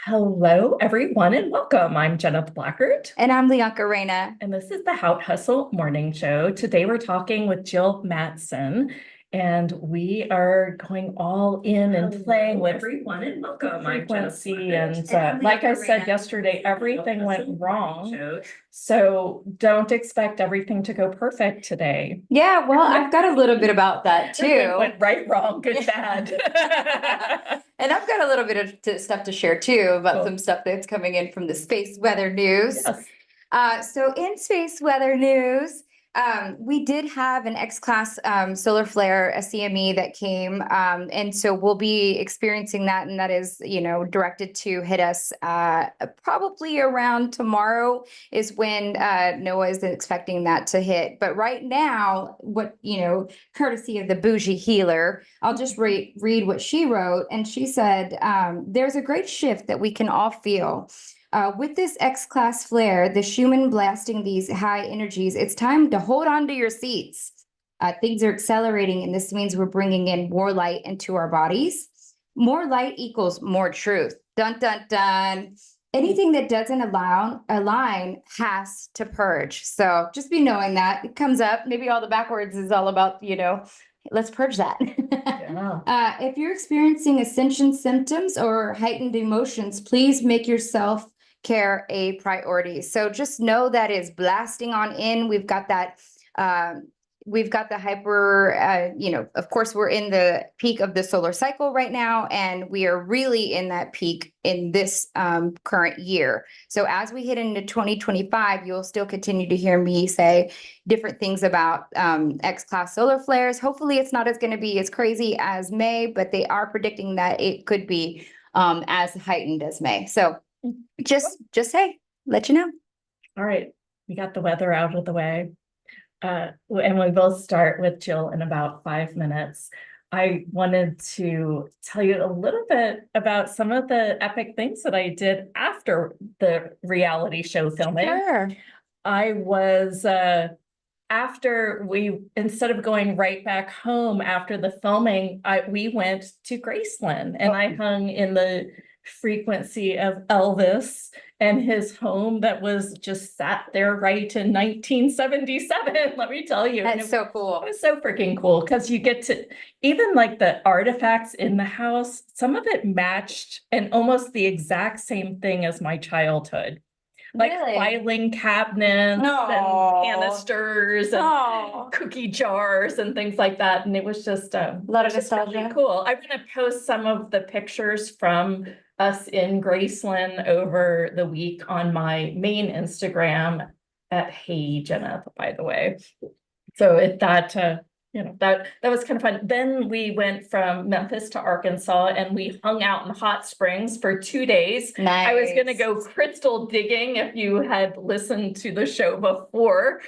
Hello, everyone, and welcome. I'm Jeneth Lyanca, And I'm Lyanca. and this is the How Hustle Morning Show. Today, we're talking with Jill Mattson, and we are going all in and playing with everyone, and welcome. I'm frequency. Jeneth And like I said yesterday, everything went wrong. So don't expect everything to go perfect today. Yeah, well, I've got a little bit about that It too. went right, wrong, good, bad. And I've got a little bit of stuff to share too about Cool. some stuff that's coming in from the space weather news. Yes. So in space weather news, we did have an X-class solar flare, a CME that came, and so we'll be experiencing that, and that is, directed to hit us probably around tomorrow is when NOAA is expecting that to hit. But right now, courtesy of the bougie healer, I'll just read what she wrote, and she said, "There's a great shift that we can all feel." With this X-class flare, the Schumann blasting these high energies, it's time to hold on to your seats. Things are accelerating, and this means we're bringing in more light into our bodies. More light equals more truth. Dun, dun, dun. Anything that doesn't align has to purge. So just be knowing that it comes up. Maybe all the backwards is all about, let's purge that. Yeah. If you're experiencing ascension symptoms or heightened emotions, please make yourself care a priority. So just know that is blasting on in. We've got that, we've got the hyper, of course, we're in the peak of the solar cycle right now, and we are really in that peak in this current year. So as we hit into 2025, you'll still continue to hear me say different things about X-class solar flares. Hopefully it's not going to be as crazy as May, but they are predicting that it could be as heightened as May. So just hey, let you know. All right, we got the weather out of the way. And we will start with Jill in about 5 minutes. I wanted to tell you a little bit about some of the epic things that I did after the reality show filming. Sure. I was, instead of going right back home after the filming, we went to Graceland, and I hung in the frequency of Elvis and his home that was just sat there right in 1977. Let me tell you. That's so cool. It was so freaking cool because you get to, even like the artifacts in the house, some of it matched and almost the exact same thing as my childhood. Like Really? filing cabinets and canisters and cookie jars and things like that. And it was just a lot of nostalgia. Really cool. I'm going to post some of the pictures from us in Graceland over the week on my main Instagram at Hey Jeneth, by the way. So that was kind of fun. Then we went from Memphis to Arkansas, and we hung out in Hot Springs for 2 days. Nice. I was going to go crystal digging if you had listened to the show before.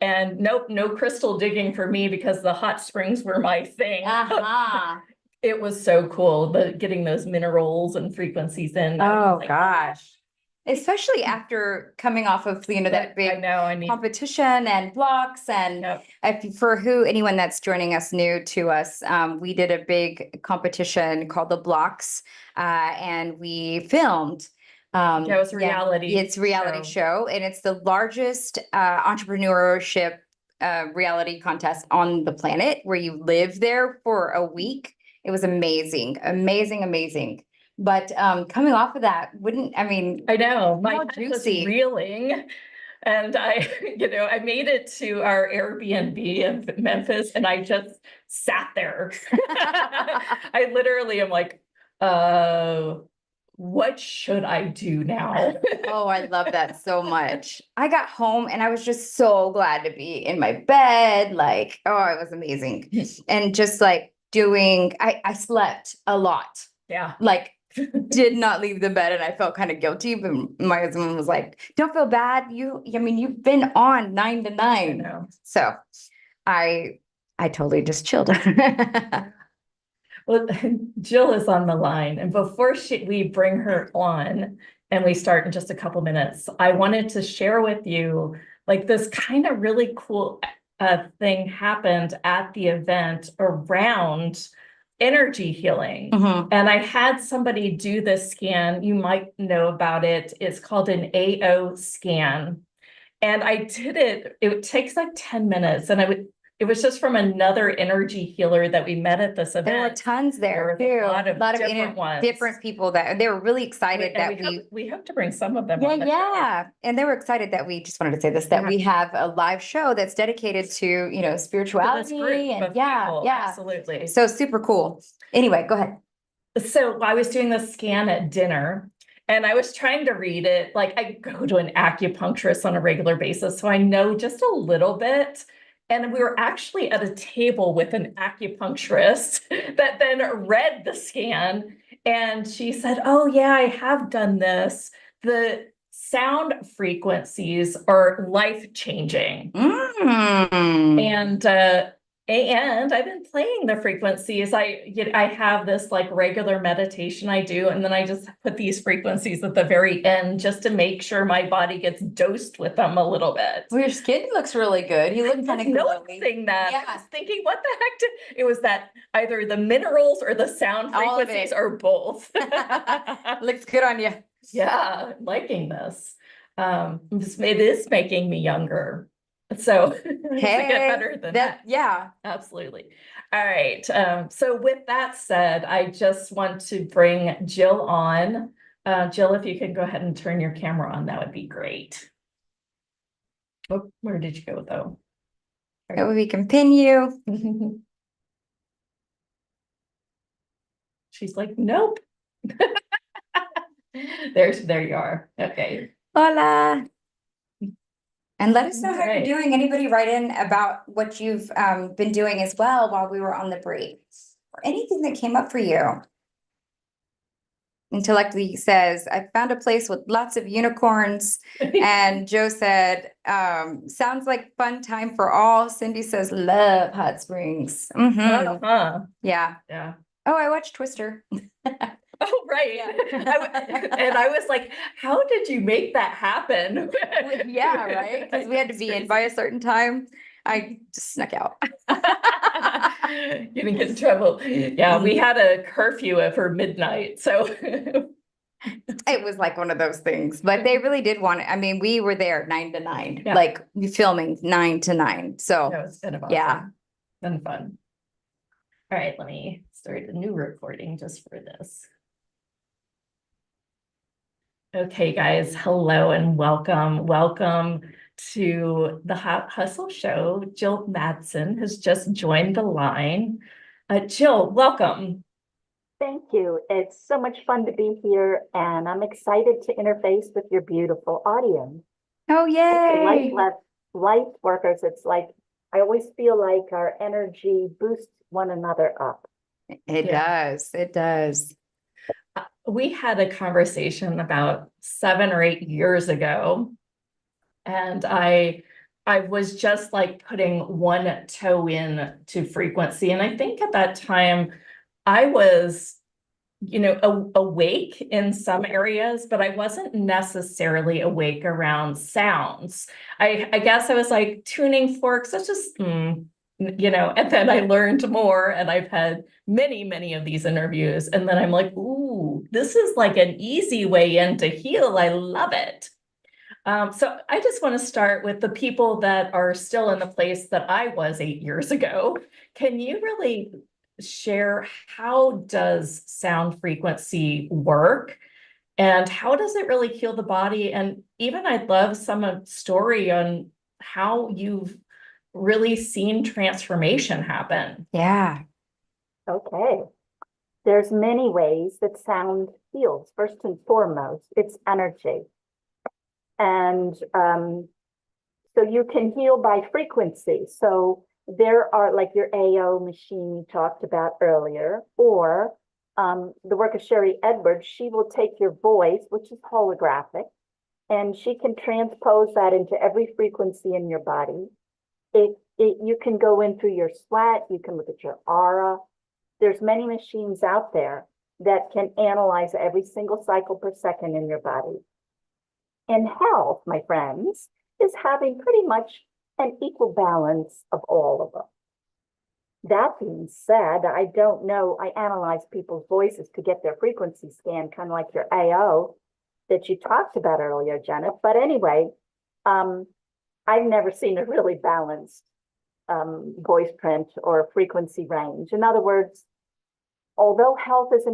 And nope, no crystal digging for me because the hot springs were my thing. It was so cool, getting those minerals and frequencies in. Oh gosh. Especially after coming off of, that big competition and blocks. And anyone that's joining us new to us, we did a big competition called the Blocks, and we filmed. It was reality. It's a reality show, and it's the largest entrepreneurship reality contest on the planet, where you live there for a week. It was amazing, amazing, amazing. But coming off of that, I know, my head was reeling, and I made it to our Airbnb in Memphis, and I just sat there. I literally am like, what should I do now? Oh, I love that so much. I got home and I was just so glad to be in my bed. It was amazing. And just I slept a lot. Yeah. Did not leave the bed, and I felt kind of guilty, but my husband was like, don't feel bad. You've been on 9 to 9. I know. So I totally just chilled. Well, Jill is on the line, and before we bring her on and we start in just a couple minutes, I wanted to share with you this kind of really cool thing happened at the event around energy healing. Mhm. And I had somebody do this scan. You might know about it. It's called an AO scan. And I did it. It takes like 10 minutes. And it was just from another energy healer that we met at this event. There were tons there There too. were a lot of different ones. Different people that they were really excited that we hope to bring some of them yeah, on the show. yeah. And they were excited that we just wanted to say this, that we have a live show that's dedicated to, you know, spirituality and People, yeah. absolutely. So super cool. Anyway, go ahead. So I was doing the scan at dinner and I was trying to read it. Like I go to an acupuncturist on a regular basis, so I know just a little bit. And we were actually at a table with an acupuncturist that then read the scan. And she said, oh, yeah, I have done this. The sound frequencies are life-changing. And I've been playing the frequencies. I have this like regular meditation I do, and then I just put these frequencies at the very end just to make sure my body gets dosed with them a little bit. Well, your skin looks really good. You look kind of noticing that. Yeah. I was thinking, what the heck? It was that either the minerals or the sound frequencies or both. Looks good on you. Yeah, liking this. It is making me younger. So to get better than that. Yeah, absolutely. All right. So with that said, I just want to bring Jill on. Jill, if you can go ahead and turn your camera on, that would be great. Oh, where did you go though? That would we can pin you. She's like, nope. There you are. Okay. Hola. And let us know how you're doing. Anybody write in about what you've been doing as well while we were on the break, or anything that came up for you. Intellectually says, I found a place with lots of unicorns. And Joe said, sounds like fun time for all. Cindy says, love hot springs. Yeah. Oh, I watched Twister. Oh, right. Yeah. And I was like, how did you make that happen? Yeah, right. Because we had to be in by a certain time. I just snuck out. You didn't get in trouble. Yeah, we had a curfew for midnight. So it was like one of those things, but they really did want it. I mean, we were there 9 to 9, like filming 9 to 9. So it's been awesome. Been fun. All right, let me start a new recording just for this. Okay, guys, hello and welcome. Welcome to the Hot Hustle Show. Jill Mattson has just joined the line. Jill, welcome. Thank you. It's so much fun to be here, and I'm excited to interface with your beautiful audience. Oh, yay! Light workers, it's like, I always feel like our energy boosts one another up. It does. It does. We had a conversation about 7 or 8 years ago, and I was just like putting one toe in to frequency. And I think at that time I was, awake in some areas, but I wasn't necessarily awake around sounds. I guess I was like tuning forks. That's just, and then I learned more, and I've had many of these interviews. And then I'm like, ooh, this is like an easy way in to heal. I love it. So I just want to start with the people that are still in the place that I was 8 years ago. Can you really share, how does sound frequency work? And how does it really heal the body? And even I'd love some story on how you've really seen transformation happen. Yeah. Okay. There's many ways that sound heals. First and foremost, it's energy. And so you can heal by frequency. So there are like your AO machine you talked about earlier, or the work of Sherry Edwards. She will take your voice, which is holographic, and she can transpose that into every frequency in your body. You can go in through your sweat, you can look at your aura. There's many machines out there that can analyze every single cycle per second in your body. And health, my friends, is having pretty much an equal balance of all of them. That being said, I don't know, I analyze people's voices to get their frequency scan, kind of like your AO that you talked about earlier, Jeneth. But anyway, I've never seen a really balanced voice print or frequency range. In other words, although health is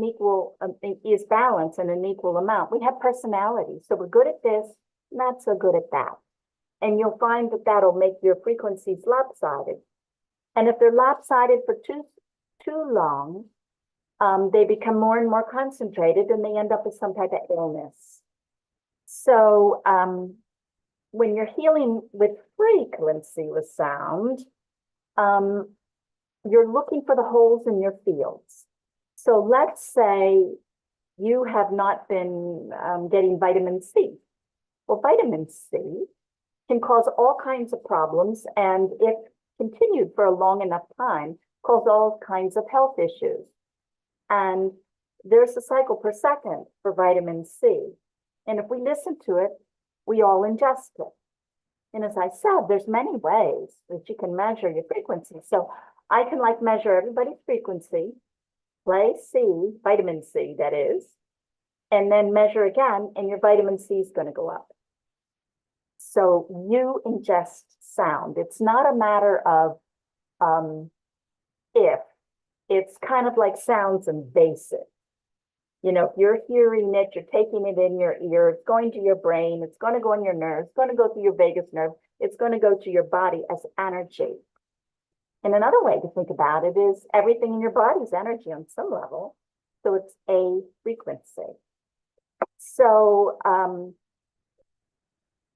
is balance in an equal amount, we have personality. So we're good at this, not so good at that. And you'll find that that'll make your frequencies lopsided. And if they're lopsided for too long, they become more and more concentrated and they end up with some type of illness. So when you're healing with frequency with sound, you're looking for the holes in your fields. So let's say you have not been getting vitamin C. Well, vitamin C can cause all kinds of problems, and if continued for a long enough time, cause all kinds of health issues. And there's a cycle per second for vitamin C. And if we listen to it, we all ingest it. And as I said, there's many ways that you can measure your frequency. So I can measure everybody's frequency, play C, vitamin C that is, and then measure again, and your vitamin C is going to go up. So you ingest sound. It's not a matter of if. It's kind of like sounds and basic. You know, if you're hearing it, you're taking it in your ear, it's going to your brain, it's going to go in your nerves, it's going to go through your vagus nerve, it's going to go to your body as energy. And another way to think about it is everything in your body is energy on some level. So it's a frequency. So,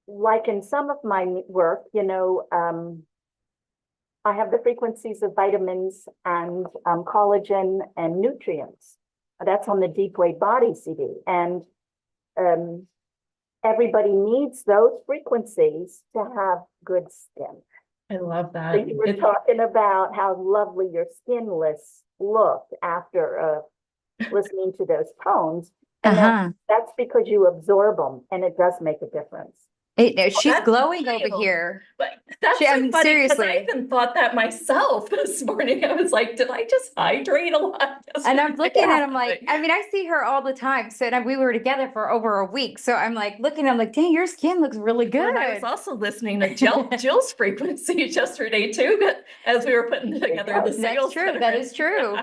like in some of my work, you know, I have the frequencies of vitamins and collagen and nutrients. That's on the Deep Wave Body CD. And everybody needs those frequencies to have good skin. I love So that. you were talking about how lovely your skin looked after listening to those tones. And that's because you absorb them, and it does make a difference. She's That's glowing wild. over here. But that's I so mean, funny because I seriously. even thought that myself this morning. I was like, did I just hydrate a lot? And I'm looking at him like, I mean, I see her all the time. So we were together for over a week. So I'm like looking, I'm like, dang, your skin looks really good. And I was also listening to Jill's frequencies yesterday too, as we were putting together the sales. That's true. That is true.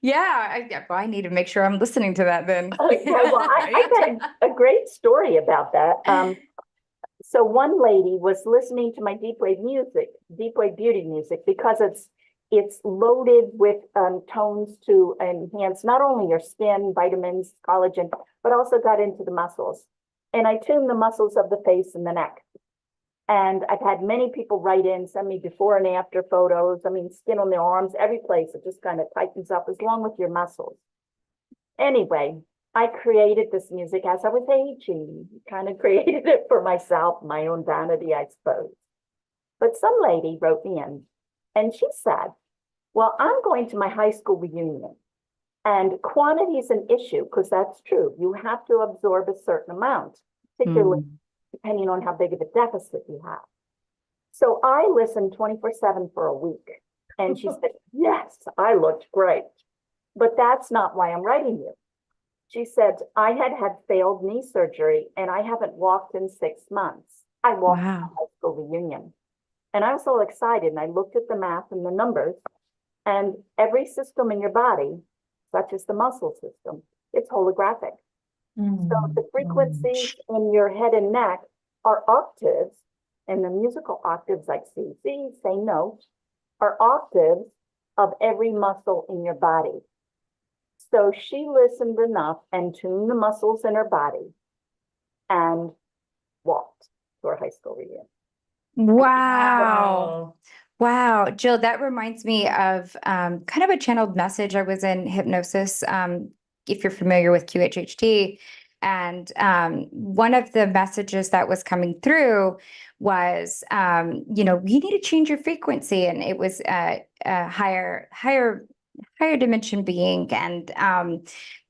Yeah. I need to make sure I'm listening to that then. Okay, well, I got a great story about that. So one lady was listening to my deep wave beauty music, because it's loaded with tones to enhance not only your skin, vitamins, collagen, but also got into the muscles. And I tuned the muscles of the face and the neck. And I've had many people write in, send me before and after photos. I mean, skin on the arms, every place, it just kind of tightens up along with your muscles. Anyway, I created this music as I was aging, kind of created it for myself, my own vanity, I suppose. But some lady wrote me in, and she said, well, I'm going to my high school reunion, and quantity is an issue, because that's true. You have to absorb a certain amount, particularly depending on how big of a deficit you have. So I listened 24/7 for a week, and she said, yes, I looked great, but that's not why I'm writing you. She said, I had failed knee surgery, and I haven't walked in 6 months. I walked to the high school reunion. And I was so excited, and I looked at the math and the numbers, and every system in your body, such as the muscle system, it's holographic. So the frequencies in your head and neck are octaves, and the musical octaves like C, C, say note, are octaves of every muscle in your body. So she listened enough and tuned the muscles in her body and walked to her high school reunion. Wow. Wow. Jill, that reminds me of kind of a channeled message. I was in hypnosis, if you're familiar with QHHT. And one of the messages that was coming through was, you need to change your frequency. And it was higher higher dimension being. And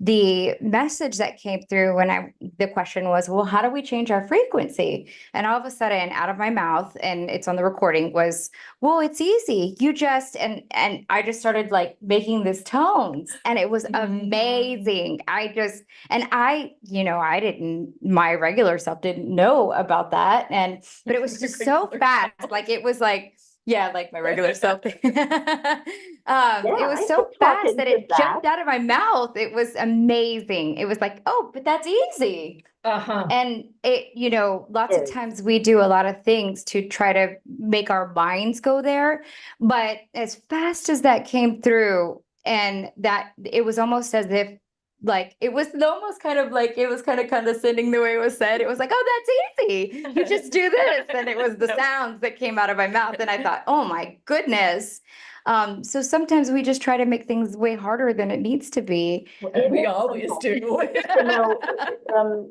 the message that came through when the question was, well, how do we change our frequency? And all of a sudden out of my mouth, and it's on the recording, was, well, it's easy. You just, and I just started like making these tones, and it was amazing. My regular self didn't know about that. But it was just so fast. Like, it was like, yeah, like my regular self. It was I so could talk fast that into it jumped out of my mouth. It was amazing. It was like, oh, but that's easy. Uh-huh. And lots of Is. times we do a lot of things to try to make our minds go there. But as fast as that came through, and that it was almost as if, like, it was almost kind of like, it was kind of condescending the way it was said. It was like, oh, that's easy. You just do this. And it was the sounds that came out of my mouth. And I thought, oh my goodness. So sometimes we just try to make things way harder than it needs to be. We always do. You know,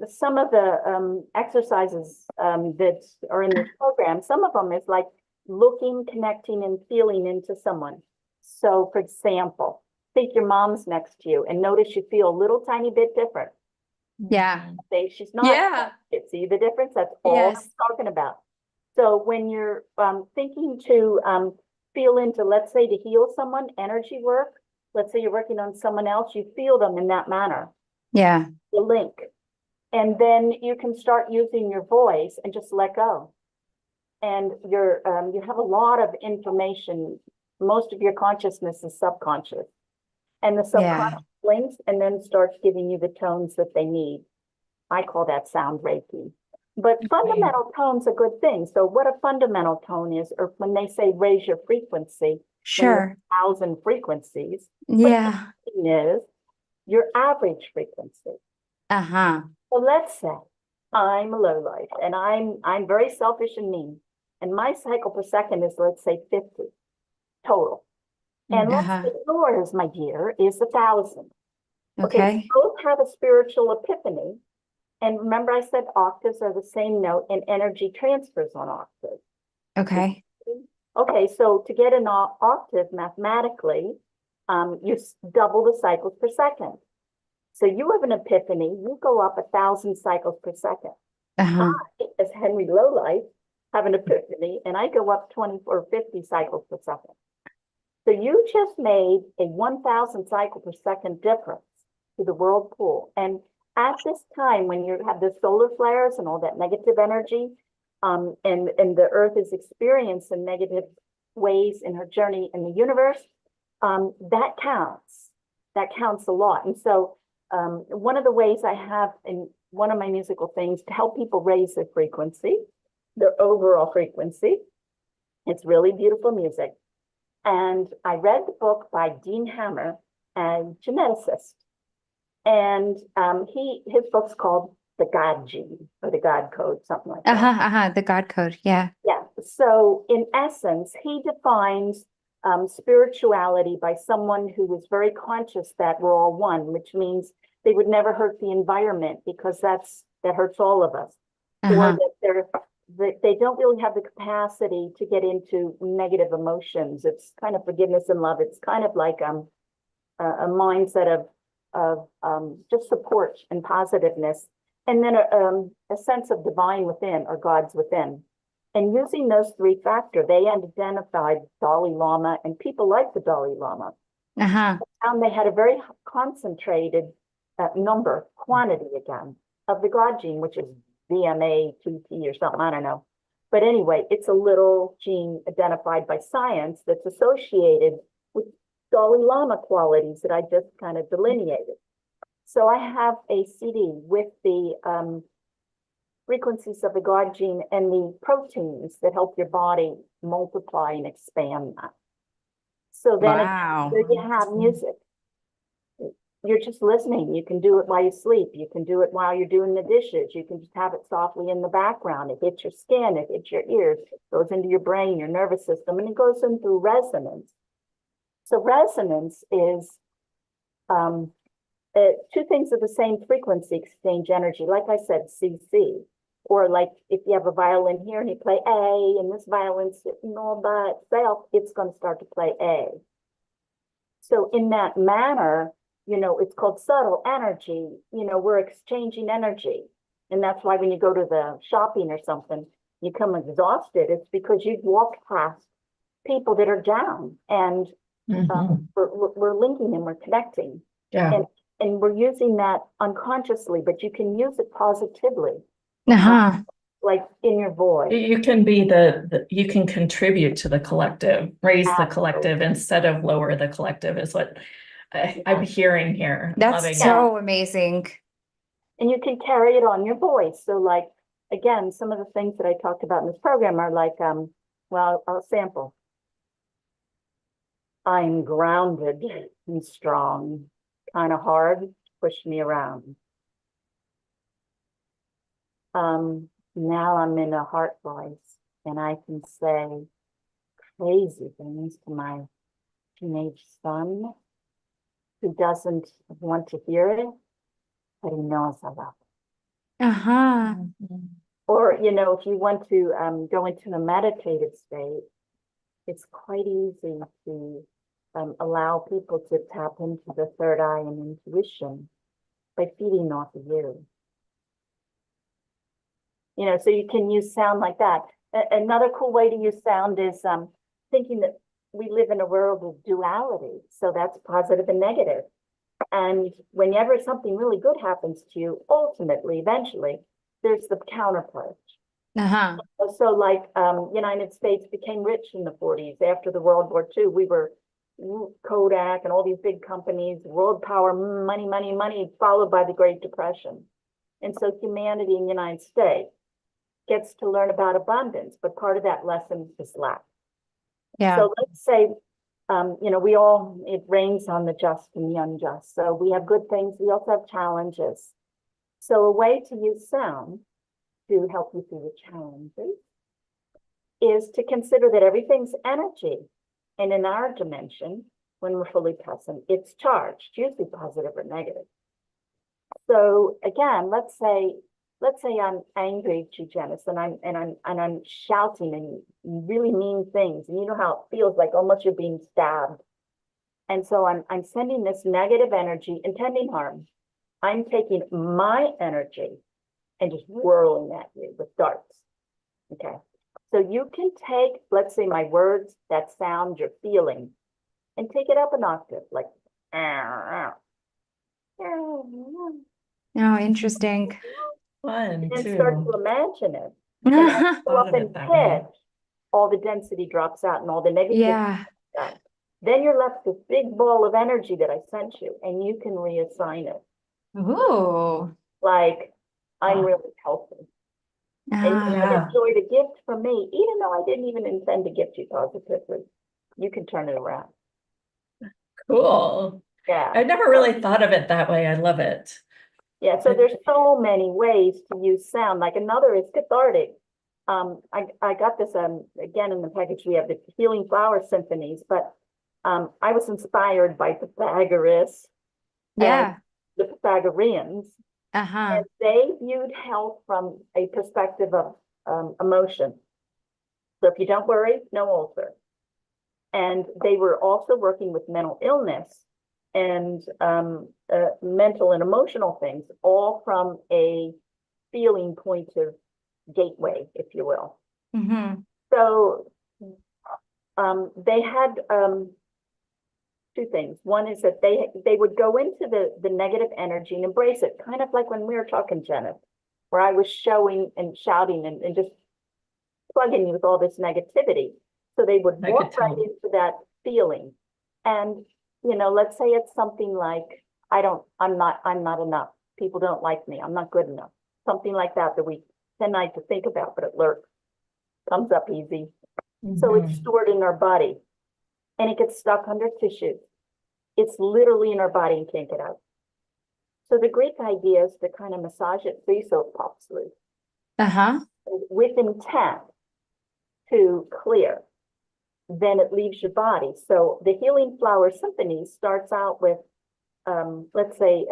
some of the exercises that are in this program, some of them is like looking, connecting, and feeling into someone. So, for example, think your mom's next to you and notice you feel a little tiny bit different. Yeah. Say she's not. Yeah. See the difference? That's all Yes. I'm talking about. So when you're thinking to feel into, let's say, to heal someone, energy work, let's say you're working on someone else, you feel them in that manner, Yeah. the link. And then you can start using your voice and just let go. And you have a lot of information. Most of your consciousness is subconscious. And the subconscious links and then starts giving you the tones that they need. I call that sound Reiki. But fundamental tone's a good thing. So what a fundamental tone is, or when they say raise your frequency, Sure. 1,000 frequencies, Yeah. is your average frequency. Uh-huh. So let's say I'm a low life and I'm very selfish and mean. And my cycle per second is, let's say, 50 total. And let's say yours, my dear, is 1,000. Okay, we both have a spiritual epiphany. And remember I said octaves are the same note and energy transfers on octaves. Okay. Okay, so to get an octave mathematically, you double the cycles per second. So you have an epiphany, you go up 1,000 cycles per second. I, as Henry Lowlife, have an epiphany and I go up 20 or 50 cycles per second. So you just made a 1,000 cycle per second difference to the world pool. And at this time, when you have the solar flares and all that negative energy, and the Earth is experiencing negative ways in her journey in the universe, that counts. That counts a lot. And so one of the ways I have in one of my musical things to help people raise their frequency, their overall frequency, it's really beautiful music. And I read the book by Dean Hammer, a geneticist. And his book's called The God Gene or The God Code, something like that. The God Code. Yeah. Yeah. So in essence, he defines spirituality by someone who is very conscious that we're all one, which means they would never hurt the environment because that hurts all of us. Or that they don't really have the capacity to get into negative emotions. It's kind of forgiveness and love. It's kind of like a mindset of just support and positiveness, and then a sense of divine within or God's within. And using those three factors, they identified Dalai Lama and people like the Dalai Lama. And they had a very concentrated quantity again, of the God gene, which is VMA2T or something, I don't know. But anyway, it's a little gene identified by science that's associated with Dalai Lama qualities that I just kind of delineated. So I have a CD with the frequencies of the God gene and the proteins that help your body multiply and expand that. So then there you have music. You're just listening. You can do it while you sleep. You can do it while you're doing the dishes. You can just have it softly in the background. It hits your skin, it hits your ears, it goes into your brain, your nervous system, and it goes in through resonance. So resonance is two things of the same frequency exchange energy. Like I said, CC. Or like if you have a violin here and you play A, and this violin's sitting all by itself, it's going to start to play A. So in that manner, it's called subtle energy, we're exchanging energy. And that's why when you go to the shopping or something, you come exhausted, it's because you've walked past people that are down, and we're linking and we're connecting. Yeah. And we're using that unconsciously, but you can use it positively, like in your voice. You can be you can contribute to the collective, raise the collective instead of lower the collective is what I'm hearing here. That's Loving so amazing. And you can carry it on your voice. So like, again, some of the things that I talked about in this program are like, well, I'll sample. I'm grounded and strong, kind of hard, push me around. Now I'm in a heart voice and I can say crazy things to my teenage son who doesn't want to hear it, but he knows I love it. Or, if you want to go into a meditative state, it's quite easy to allow people to tap into the third eye and intuition by feeding off of you. So you can use sound like that. Another cool way to use sound is thinking that we live in a world of duality. So that's positive and negative. And whenever something really good happens to you, ultimately, eventually, there's the counterpart. So like United States became rich in the 40s after the World War II. We were Kodak and all these big companies, world power, money, money, money, followed by the Great Depression. And so humanity in the United States gets to learn about abundance, but part of that lesson is lack. Yeah. So let's say, it rains on the just and the unjust. So we have good things. We also have challenges. So a way to use sound to help you through the challenges is to consider that everything's energy. And in our dimension, when we're fully present, it's charged, usually positive or negative. So again, let's say I'm angry at you, Jeneth, and I'm shouting and really mean things, and you know how it feels like almost you're being stabbed. And so I'm sending this negative energy, intending harm. I'm taking my energy and just whirling at you with darts. Okay. So you can take, let's say, my words, that sound you're feeling, and take it up an octave, like. Oh, interesting. Fun And too. start to imagine it. And as you go up in pitch, all the density drops out and all the negativity Yeah. drops out. Then you're left with this big ball of energy that I sent you, and you can reassign it. Ooh. Like, I'm really healthy. And you can enjoy the gift from me, even though I didn't even intend to gift you positively. You can turn it around. Cool. Yeah. I've never really thought of it that way. I love it. Yeah, so there's so many ways to use sound. Like another is cathartic. I got this again in the package. We have the Healing Flower Symphonies, but I was inspired by Pythagoras. Yeah. The Pythagoreans. And they viewed health from a perspective of emotion. So if you don't worry, no ulcer. And they were also working with mental illness and mental and emotional things, all from a feeling point of gateway, if you will. So they had two things. One is that they would go into the negative energy and embrace it, kind of like when we were talking, Jeneth, where I was showing and shouting and just plugging you with all this negativity. So they would walk right into that feeling. And, let's say it's something like, I'm not enough. People don't like me. I'm not good enough. Something like that we tend not to think about, but it lurks, comes up easy. So it's stored in our body and it gets stuck under tissue. It's literally in our body and can't get out. So the Greek idea is to kind of massage it free so it pops through. With intent to clear, then it leaves your body. So the Healing Flower Symphony starts out with, let's say,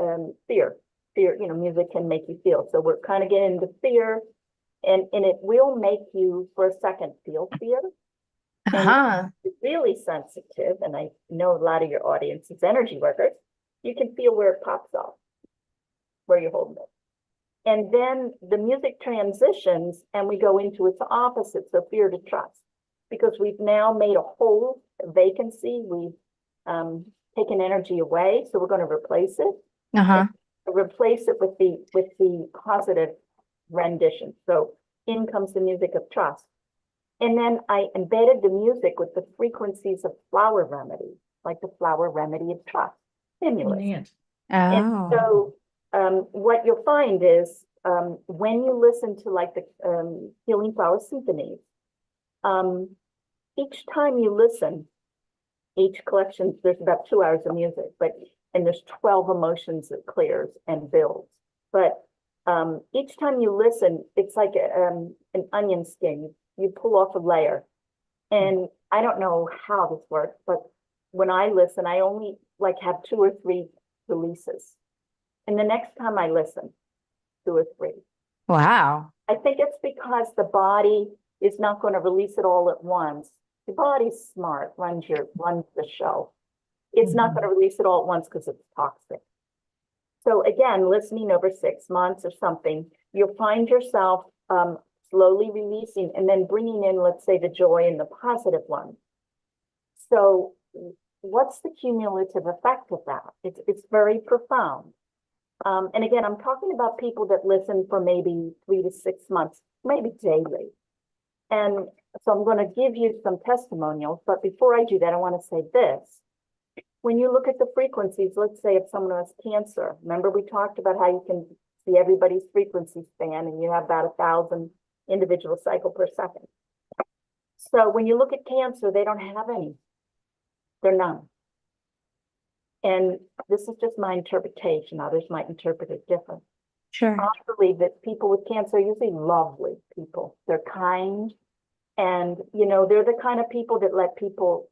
fear. Fear, music can make you feel. So we're kind of getting into fear, and it will make you for a second feel fear. Uh-huh. Really sensitive, and I know a lot of your audience is energy workers, you can feel where it pops off, where you're holding it. And then the music transitions and we go into its opposite, so fear to trust, because we've now made a hole, a vacancy, we've taken energy away, so we're going to replace it. Uh-huh. Replace it with the positive rendition. So in comes the music of trust. And then I embedded the music with the frequencies of flower remedy, like the flower remedy of trust, stimulus. Neat. And Oh. so what you'll find is when you listen to like the Healing Flower Symphonies, each time you listen, each collection, there's about 2 hours of music, and there's 12 emotions it clears and builds. But each time you listen, it's like an onion skin. You pull off a layer. And I don't know how this works, but when I listen, I only like have 2 or 3 releases. And the next time I listen, 2 or 3. Wow. I think it's because the body is not going to release it all at once. The body's smart, runs the show. It's not going to release it all at once because it's toxic. So again, listening over 6 months or something, you'll find yourself slowly releasing and then bringing in, let's say, the joy and the positive one. So what's the cumulative effect of that? It's very profound. And again, I'm talking about people that listen for maybe 3 to 6 months, maybe daily. And so I'm going to give you some testimonials, but before I do that, I want to say this. When you look at the frequencies, let's say if someone has cancer, remember we talked about how you can see everybody's frequency span and you have about 1,000 individual cycle per second. So when you look at cancer, they don't have any. They're none. And this is just my interpretation. Others might interpret it different. Sure. I believe that people with cancer are usually lovely people. They're kind. And, they're the kind of people that let people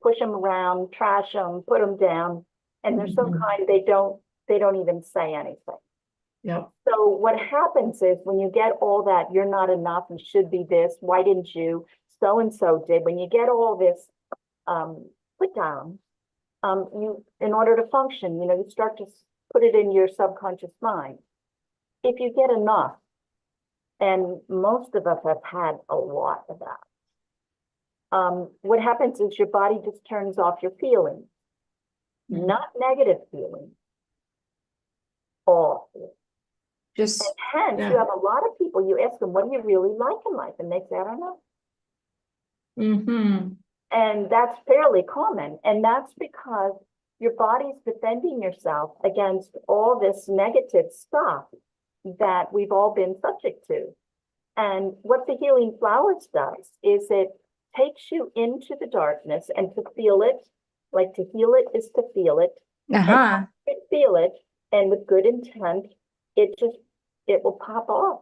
push them around, trash them, put them down. And they're so kind, they don't even say anything. Yep. So what happens is when you get all that, you're not enough, you should be this, why didn't you? So-and-so did. When you get all this put down, in order to function, you start to put it in your subconscious mind. If you get enough, and most of us have had a lot of that, what happens is your body just turns off your feelings, not negative feelings, all feelings. Just, And hence, you have a lot of people, you ask them, what do you really like in life? And they say, I don't know. And that's fairly common. And that's because your body's defending yourself against all this negative stuff that we've all been subject to. And what the Healing Flowers does is it takes you into the darkness and to feel it, like to heal it is to feel it. uh-huh. And feel it, and with good intent, it will pop off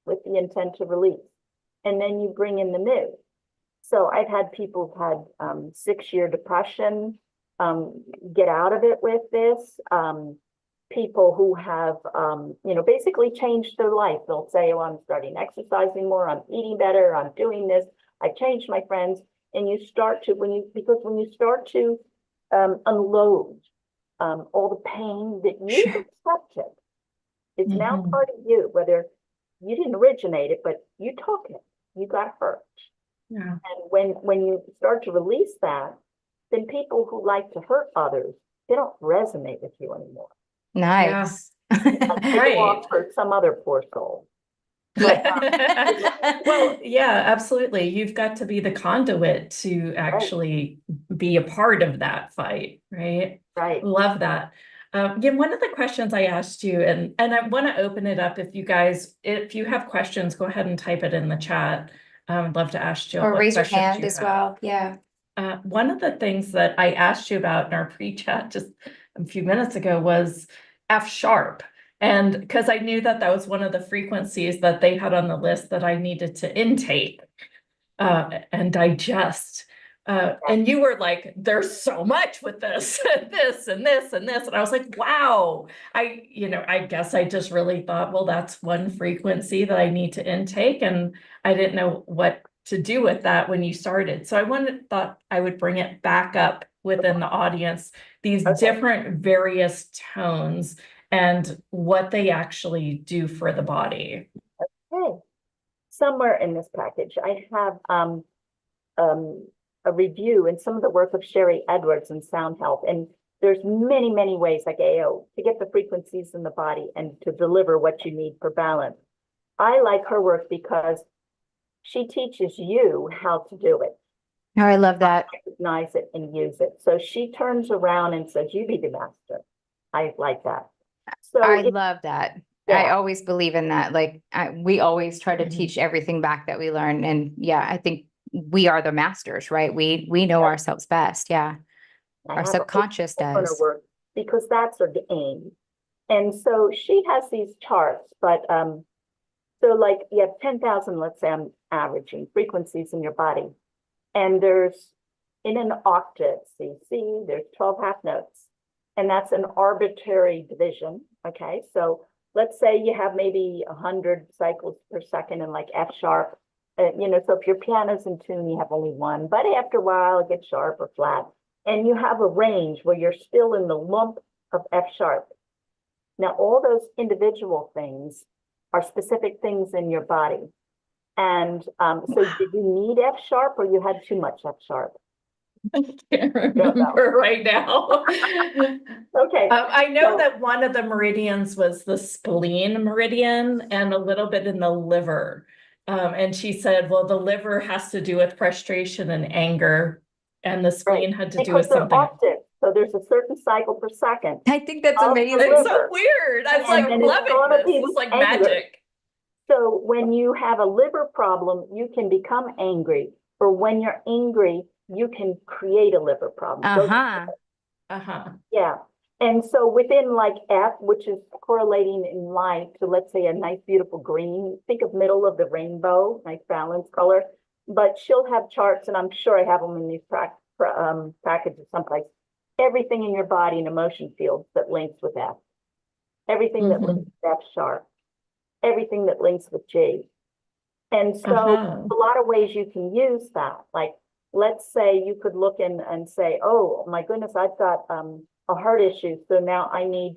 with the intent to release. And then you bring in the new. So I've had people who've had 6-year depression, get out of it with this. People who have, basically changed their life. They'll say, oh, I'm starting exercising more, I'm eating better, I'm doing this, I changed my friends. And you start to, when you start to unload all the pain that you accepted, it's now part of you, whether you didn't originate it, but you took it, you got hurt. Yeah. And when you start to release that, then people who like to hurt others, they don't resonate with you anymore. Nice. They walk for some other poor soul. But, Well, yeah, absolutely. You've got to be the conduit to actually be a part of that fight, right? Right. Love that. Yeah, one of the questions I asked you, and I want to open it up if you have questions, go ahead and type it in the chat. I'd love to ask Jill. Or what raise your questions hand you as have. well. Yeah. One of the things that I asked you about in our pre-chat just a few minutes ago was F sharp. And because I knew that was one of the frequencies that they had on the list that I needed to intake and digest. And you were like, there's so much with this, and this, and this, and this. And I was like, wow. I guess I just really thought, well, that's one frequency that I need to intake. And I didn't know what to do with that when you started. So thought I would bring it back up within the audience, these different various tones and what they actually do for the body. Okay. Somewhere in this package, I have a review and some of the work of Sherry Edwards in sound health. And there's many, many ways like AO to get the frequencies in the body and to deliver what you need for balance. I like her work because she teaches you how to do it. Oh, I love that. Recognize it and use it. So she turns around and says, you be the master. I like that. So I love that. Yeah. I always believe in that. Like we always try to Mhm. teach everything back that we learn. And yeah, I think we are the masters, right? We know ourselves best. Yeah. I Our have subconscious a does. work because that's her aim. And so she has these charts, but so like you have 10,000, let's say I'm averaging frequencies in your body. And there's in an octave, C, there's 12 half notes. And that's an arbitrary division. Okay. So let's say you have maybe 100 cycles per second in like F sharp. You know, so if your piano's in tune, you have only one, but after a while it gets sharp or flat. And you have a range where you're still in the lump of F sharp. Now, all those individual things are specific things in your body. And so did you need F sharp or you had too much F sharp? I can't remember right now. Okay. I know So- that one of the meridians was the spleen meridian and a little bit in the liver. And she said, well, the liver has to do with frustration and anger, and the spleen had to do Because with they're something. octave, so there's a certain cycle per second. I think that's Of the amazing. It's so liver. weird. I was And like then it's loving gonna this. be It's like anger. magic. So when you have a liver problem, you can become angry, or when you're angry, you can create a liver problem. Those- Uh-huh. Yeah. And so within like F, which is correlating in light to, let's say, a nice, beautiful green, think of middle of the rainbow, nice balance color. But she'll have charts, and I'm sure I have them in these packages someplace. Everything in your body and emotion fields that links with F. Everything that links with F sharp. Everything that links with G. And so a lot of ways you can use that. Like, let's say you could look in and say, oh my goodness, I've got a heart issue. So now I need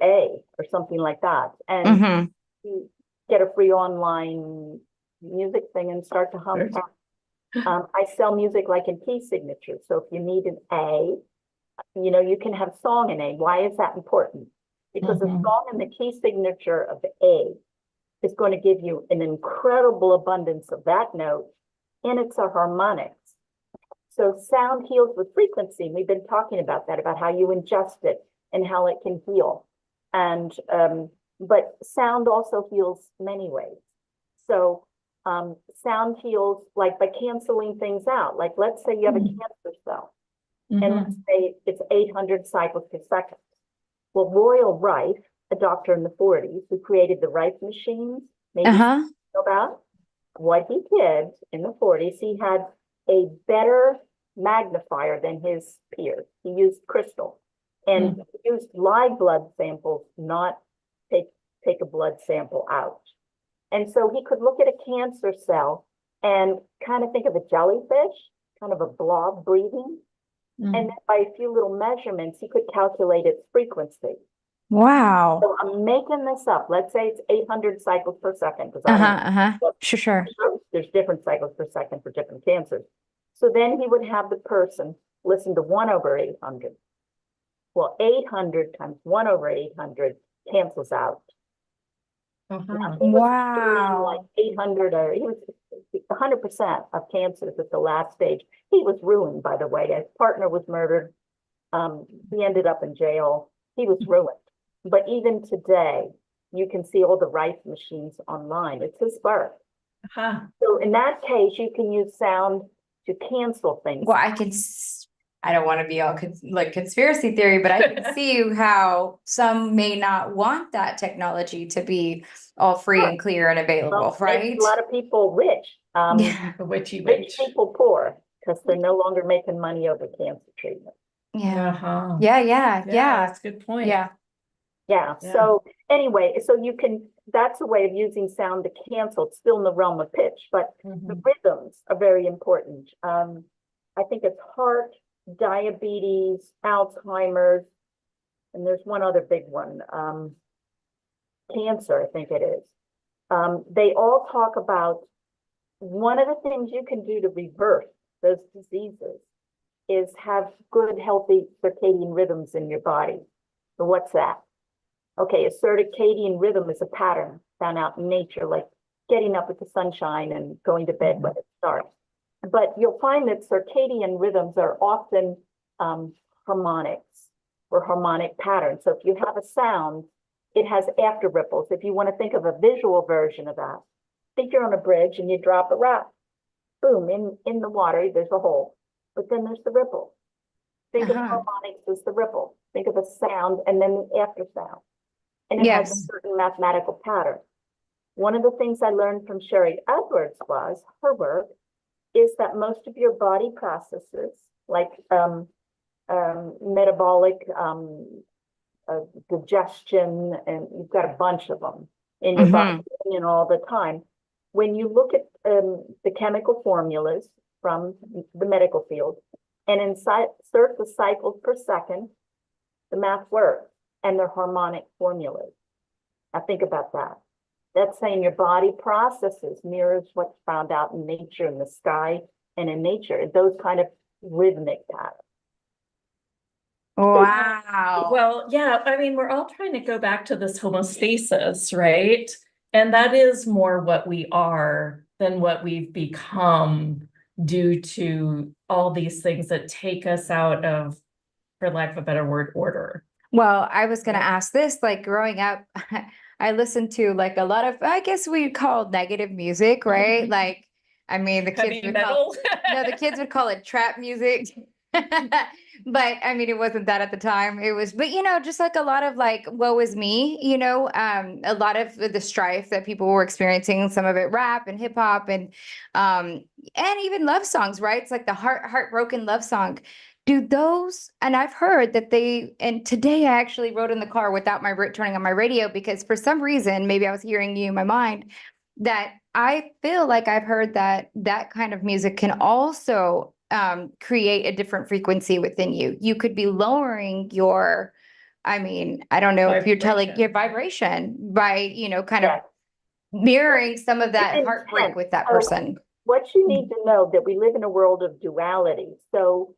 A or something like that. And you get a free online music thing and start to hum. I sell music like in key signatures. So if you need an A, you know, you can have song in A. Why is that important? Because a song in the key signature of the A is going to give you an incredible abundance of that note, and it's a harmonics. So sound heals with frequency. We've been talking about that, about how you ingest it and how it can heal. And but sound also heals many ways. So sound heals like by canceling things out. Like let's say you have a cancer cell, and let's say it's 800 cycles per second. Well, Royal Rife, a doctor in the 40s who created the Rife machines, maybe you know about what he did in the 40s, he had a better magnifier than his peers. He used crystal and used live blood samples, not take a blood sample out. And so he could look at a cancer cell and kind of think of a jellyfish, kind of a blob breathing. And then by a few little measurements, he could calculate its frequency. Wow. So I'm making this up. Let's say it's 800 cycles per second. Sure. There's different cycles per second for different cancers. So then he would have the person listen to 1 over 800. Well, 800 times 1 over 800 cancels out. Wow. Like 800, or he was 100% of cancers at the last stage. He was ruined, by the way. His partner was murdered. He ended up in jail. He was ruined. But even today, you can see all the Rife machines online. It's his birth. So in that case, you can use sound to cancel things. Well, I don't want to be all like conspiracy theory, but I can see how some may not want that technology to be all free and clear and available, right? Makes a lot of people rich. Witchy Rich witch. people poor because they're no longer making money over cancer treatment. Yeah. Yeah. That's a good point. Yeah. Yeah, Yeah. so anyway, so you can, that's a way of using sound to cancel. It's still in the realm of pitch, but the Mhm. rhythms are very important. I think it's heart, diabetes, Alzheimer's, and there's one other big one, cancer, I think it is. They all talk about one of the things you can do to reverse those diseases is have good, healthy circadian rhythms in your body. So what's that? Okay, a circadian rhythm is a pattern found out in nature, like getting up with the sunshine and going to bed when it starts. But you'll find that circadian rhythms are often harmonics or harmonic patterns. So if you have a sound, it has after ripples. If you want to think of a visual version of that, think you're on a bridge and you drop a rock. Boom, in the water, there's a hole, but then there's the ripple. Think of harmonics as the ripple. Think of a sound and then the after sound. And it has a Yes. certain mathematical pattern. One of the things I learned from Sherry Edwards was her work is that most of your body processes, like metabolic digestion, and you've got a bunch of them in your body all the time. When you look at the chemical formulas from the medical field and insert the cycles per second, the math works, and they're harmonic formulas. Now think about that. That's saying your body processes mirrors what's found out in nature, in the sky, and in nature, those kind of rhythmic patterns. Wow. Well, yeah, I mean, we're all trying to go back to this homeostasis, right? And that is more what we are than what we've become due to all these things that take us out of, for lack of a better word, order. Well, I was going to ask this, like growing up, I listened to like a lot of, I guess we'd call negative music, right? Like, I mean, the kids Heavy would call, metal. no, the kids would call it trap music. But I mean, it wasn't that at the time. It was, but just like a lot of like, woe is me, a lot of the strife that people were experiencing, some of it rap and hip hop and even love songs, right? It's like the heartbroken love song. Do those, and I've heard that and today I actually rode in the car without turning on my radio because for some reason, maybe I was hearing you in my mind, that I feel like I've heard that that kind of music can also create a different frequency within you. You could be lowering your, I don't know if you're telling your vibration by, kind of mirroring some of that heartbreak with that person. What you need to know that we live in a world of duality. So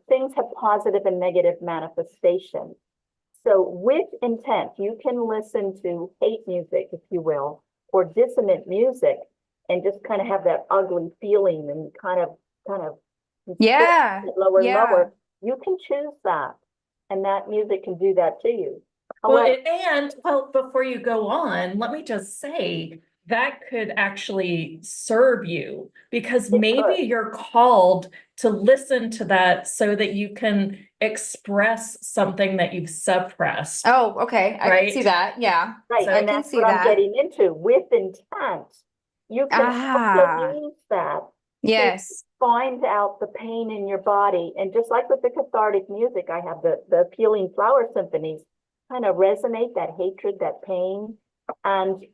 things have positive and negative manifestations. So with intent, you can listen to hate music, if you will, or dissonant music and just kind of have that ugly feeling and kind of lower. You can choose that. And that music can do that to you. Well, before you go on, let me just say that could actually serve you because maybe you're called to listen to that so that you can express something that you've suppressed. Oh, okay. I can see that. Yeah. Right. So and that's what I'm getting into. With intent, you can also use that. Yes. Find out the pain in your body. And just like with the cathartic music, I have the appealing flower symphonies kind of resonate that hatred, that pain, and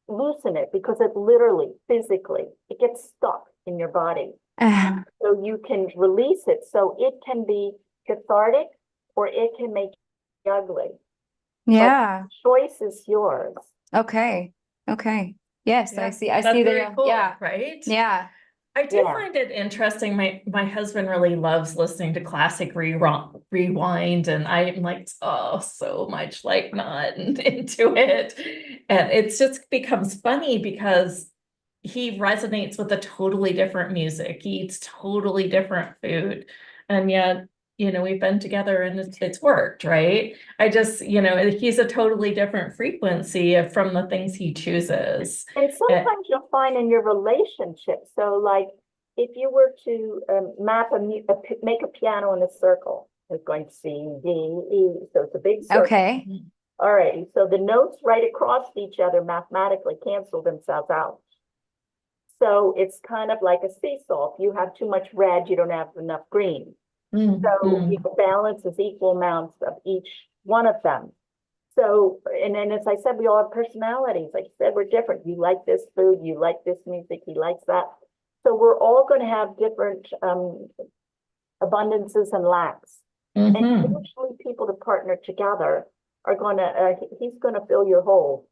loosen it because it literally, physically, it gets stuck in your body. So you can release it. So it can be cathartic or it can make you ugly. Yeah. But the choice is yours. Okay. Okay. Yes, I see. That's very cool, right? Yeah. I do find it interesting. My husband really loves listening to classic rewind, and I'm like, oh, so much like not into it. And it's just becomes funny because he resonates with a totally different music. He eats totally different food. And yet, we've been together and it's worked, right? I just, he's a totally different frequency from the things he chooses. And sometimes you'll find in your relationship, so like if you were to make a piano in a circle, it's going to C, D, E, so it's a big circle. Okay. All right, so the notes right across each other mathematically cancel themselves out. So it's kind of like a seesaw. If you have too much red, you don't have enough green. So you balance as equal amounts of each one of them. So, and then as I said, we all have personalities. Like you said, we're different. You like this food, you like this music, he likes that. So we're all going to have different abundances and lacks. And Mhm. usually people to partner together are going to, he's going to fill your hole.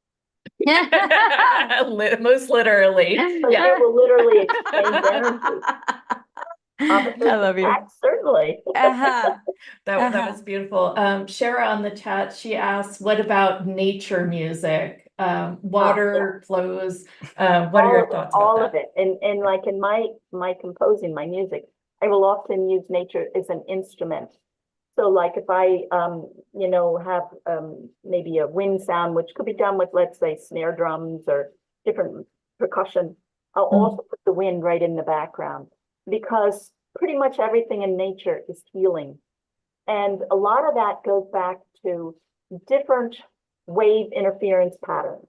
Most literally. But Yeah. you will literally exchange energy. Opposites I love you. attract, certainly. Uh-huh. That was beautiful. Shara on the chat, she asks, what about nature music? Water flows. What are your thoughts about All of that? it. And like in my composing, my music, I will often use nature as an instrument. So like if I you know, have maybe a wind sound, which could be done with, let's say, snare drums or different percussion, I'll also put the wind right in the background, because pretty much everything in nature is healing. And a lot of that goes back to different wave interference patterns.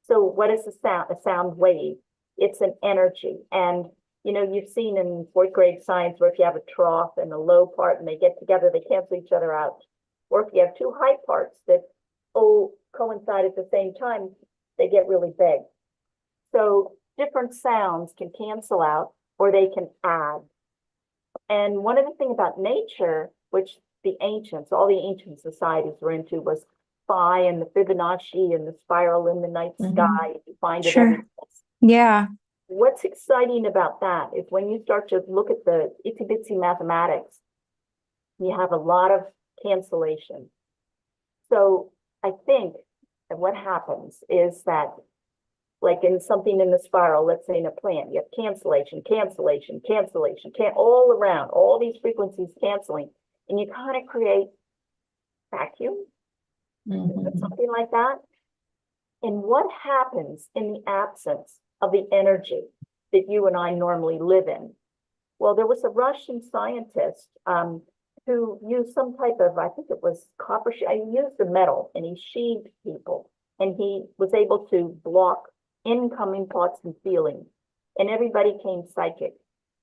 So what is a sound wave? It's an energy. And, you know, you've seen in fourth grade science where if you have a trough and a low part and they get together, they cancel each other out. Or if you have two high parts that coincide at the same time, they get really big. So different sounds can cancel out or they can add. And one of the things about nature, which the ancients, all the ancient societies were into, was phi and the Fibonacci and the spiral in the night sky. You find it Sure. every place. Yeah. What's exciting about that is when you start to look at the itsy bitsy mathematics, you have a lot of cancellation. So I think that what happens is that, like in something in the spiral, let's say in a plant, you have cancellation, cancellation, cancellation, all around, all these frequencies canceling, and you kind of create vacuum, something like that. And what happens in the absence of the energy that you and I normally live in? Well, there was a Russian scientist who used some type of, I think it was copper, he used a metal and he sheathed people, and he was able to block incoming thoughts and feelings, and everybody came psychic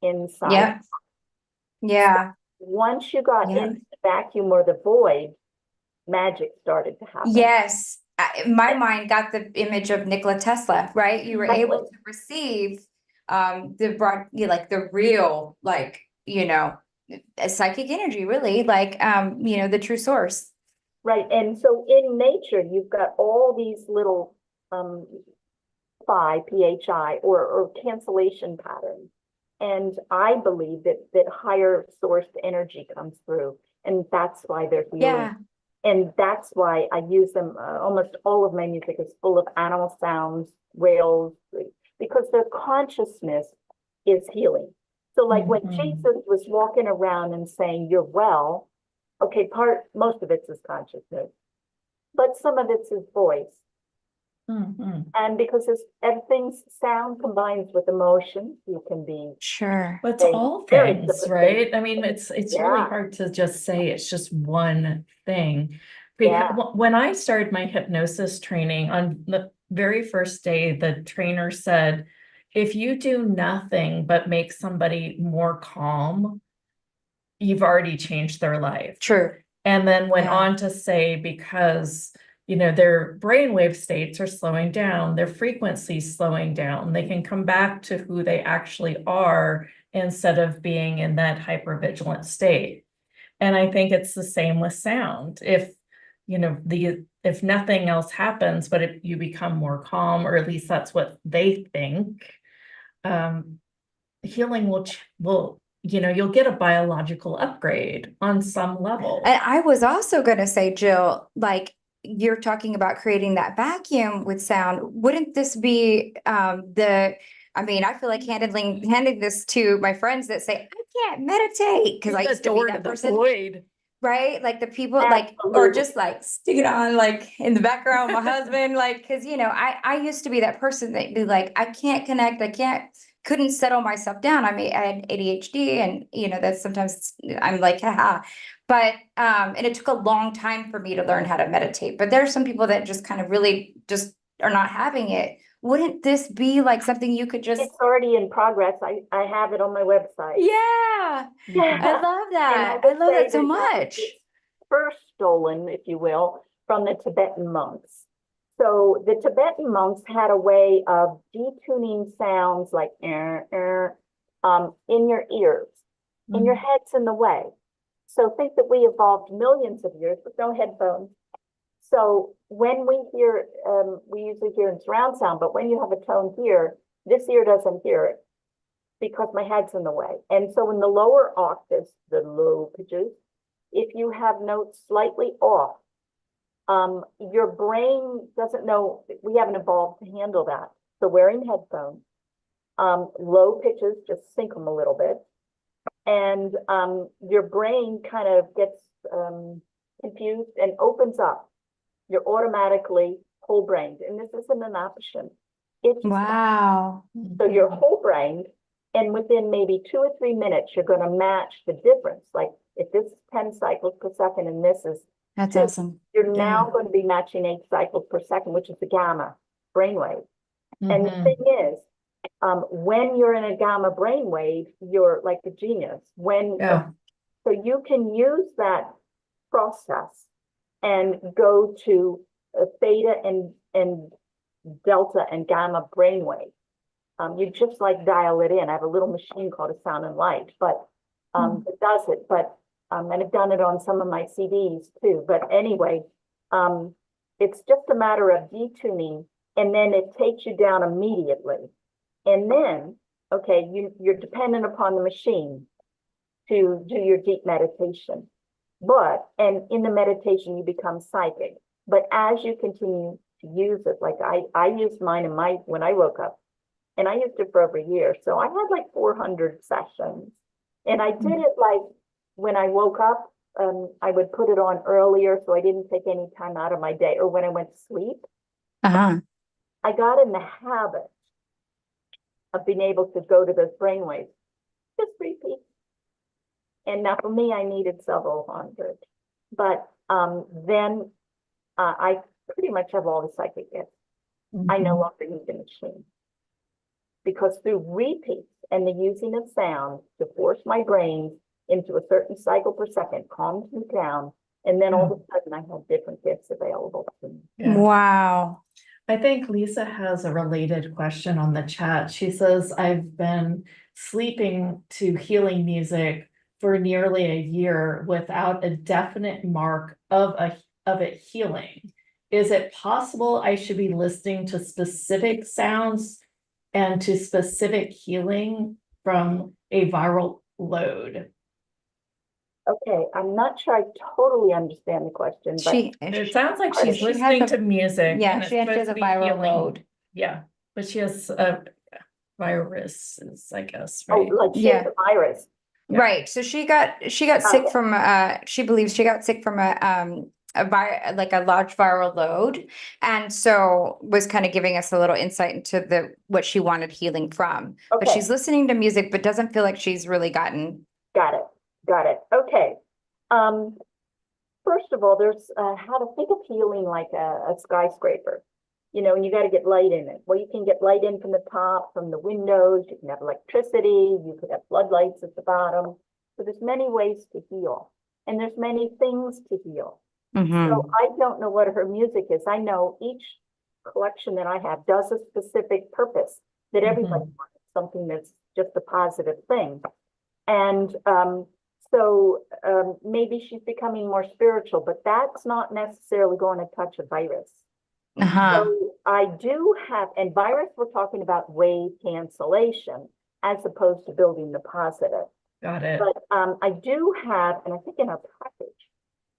inside. Yeah. Yeah. Once you got Yeah. into the vacuum or the void, magic started to happen. Yes. My mind got the image of Nikola Tesla, right? You were able to receive the real, like, you know, psychic energy, really, like you know, the true source. Right. And so in nature, you've got all these little phi, PHI, or cancellation patterns. And I believe that higher sourced energy comes through, and that's why they're healing. Yeah. And that's why I use them. Almost all of my music is full of animal sounds, whales, because their consciousness is healing. So like when Jesus was walking around and saying, "You're well," okay, most of it's his consciousness, but some of it's his voice. And because everything's sound combines with emotion, you can be Sure. But it's all things, right? I mean, it's really hard to just say it's just one thing. Because when I started my hypnosis training, on the very first day, the trainer said, if you do nothing but make somebody more calm, you've already changed their life. True. And then went on to say, because you know, their brainwave states are slowing down, their frequencies slowing down, they can come back to who they actually are instead of being in that hypervigilant state. And I think it's the same with sound. If, you know, if nothing else happens, but if you become more calm, or at least that's what they think, healing will, you know, you'll get a biological upgrade on some level. And I was also going to say, Jill, like, you're talking about creating that vacuum with sound. Wouldn't this be I mean, I feel like handing this to my friends that say, I can't meditate, because I used to be that person, right? Like the people like, or just like stick it on like in the background with my husband, like, because, you know, I used to be that person that be like, I can't connect, couldn't settle myself down. I mean, I had ADHD, and, you know, that's sometimes I'm like, haha. But, and it took a long time for me to learn how to meditate. But there are some people that just kind of really just are not having it. Wouldn't this be like something you could just? It's already in progress. I have it on my website. Yeah. I love that. I love that so much. First stolen, if you will, from the Tibetan monks. So the Tibetan monks had a way of detuning sounds like in your ears, and your head's in the way. So think that we evolved millions of years with no headphones. So when we hear, we usually hear in surround sound, but when you have a tone here, this ear doesn't hear it because my head's in the way. And so in the lower octaves, the low pitches, if you have notes slightly off, your brain doesn't know, we haven't evolved to handle that. So wearing headphones, low pitches, just sync them a little bit. And your brain kind of gets confused and opens up. You're automatically whole brained. And this isn't an option. It's Wow. so you're whole brained, and within maybe 2 or 3 minutes, you're going to match the difference. Like if this is 10 cycles per second and this is That's 2, awesome. you're now going to be matching 8 cycles per second, which is the gamma brainwave. And the thing is, when you're in a gamma brainwave, you're like a genius. So you can use that process and go to a theta and delta and gamma brainwave. You just like dial it in. I have a little machine called a Sound and Light, but it does it. But and I've done it on some of my CDs too. But anyway, it's just a matter of detuning, and then it takes you down immediately. And then, okay, you're dependent upon the machine to do your deep meditation. And in the meditation, you become psychic. But as you continue to use it, like I used mine when I woke up, and I used it for over a year. So I had like 400 sessions, and I did it like when I woke up, I would put it on earlier so I didn't take any time out of my day, or when I went to sleep. I got in the habit of being able to go to those brainwaves, just repeat. And now for me, I needed several hundred, but then I pretty much have all the psychic gifts. I no longer need the machine, because through repeats and the using of sound to force my brain into a certain cycle per second calms me down, and then all of a sudden I have different gifts available to me. Wow. I think Lisa has a related question on the chat. She says, I've been sleeping to healing music for nearly a year without a definite mark of it healing. Is it possible I should be listening to specific sounds and to specific healing from a viral load? Okay, I'm not sure I totally understand the question, but It sounds like she's She has listening a- to music. yeah, and it's she has supposed a to be viral healing. load. Yeah, but she has viruses, I guess, oh, right? like she has a virus. Yeah. Right. So she got sick from she believes she got sick from like a large viral load, and so was kind of giving us a little insight into what she wanted healing from. But Okay. she's listening to music, but doesn't feel like she's really gotten. Got it. Okay. First of all, there's how to think of healing like a skyscraper, and you got to get light in it. Well, you can get light in from the top, from the windows. You can have electricity. You could have floodlights at the bottom. So there's many ways to heal, and there's many things to heal. So I don't know what her music is. I know each collection that I have does a specific purpose that everybody wants, something that's just a positive thing. And so maybe she's becoming more spiritual, but that's not necessarily going to touch a virus. So I do have, and virus, we're talking about wave cancellation as opposed to building the positive. Got it. But I do have, and I think in our package,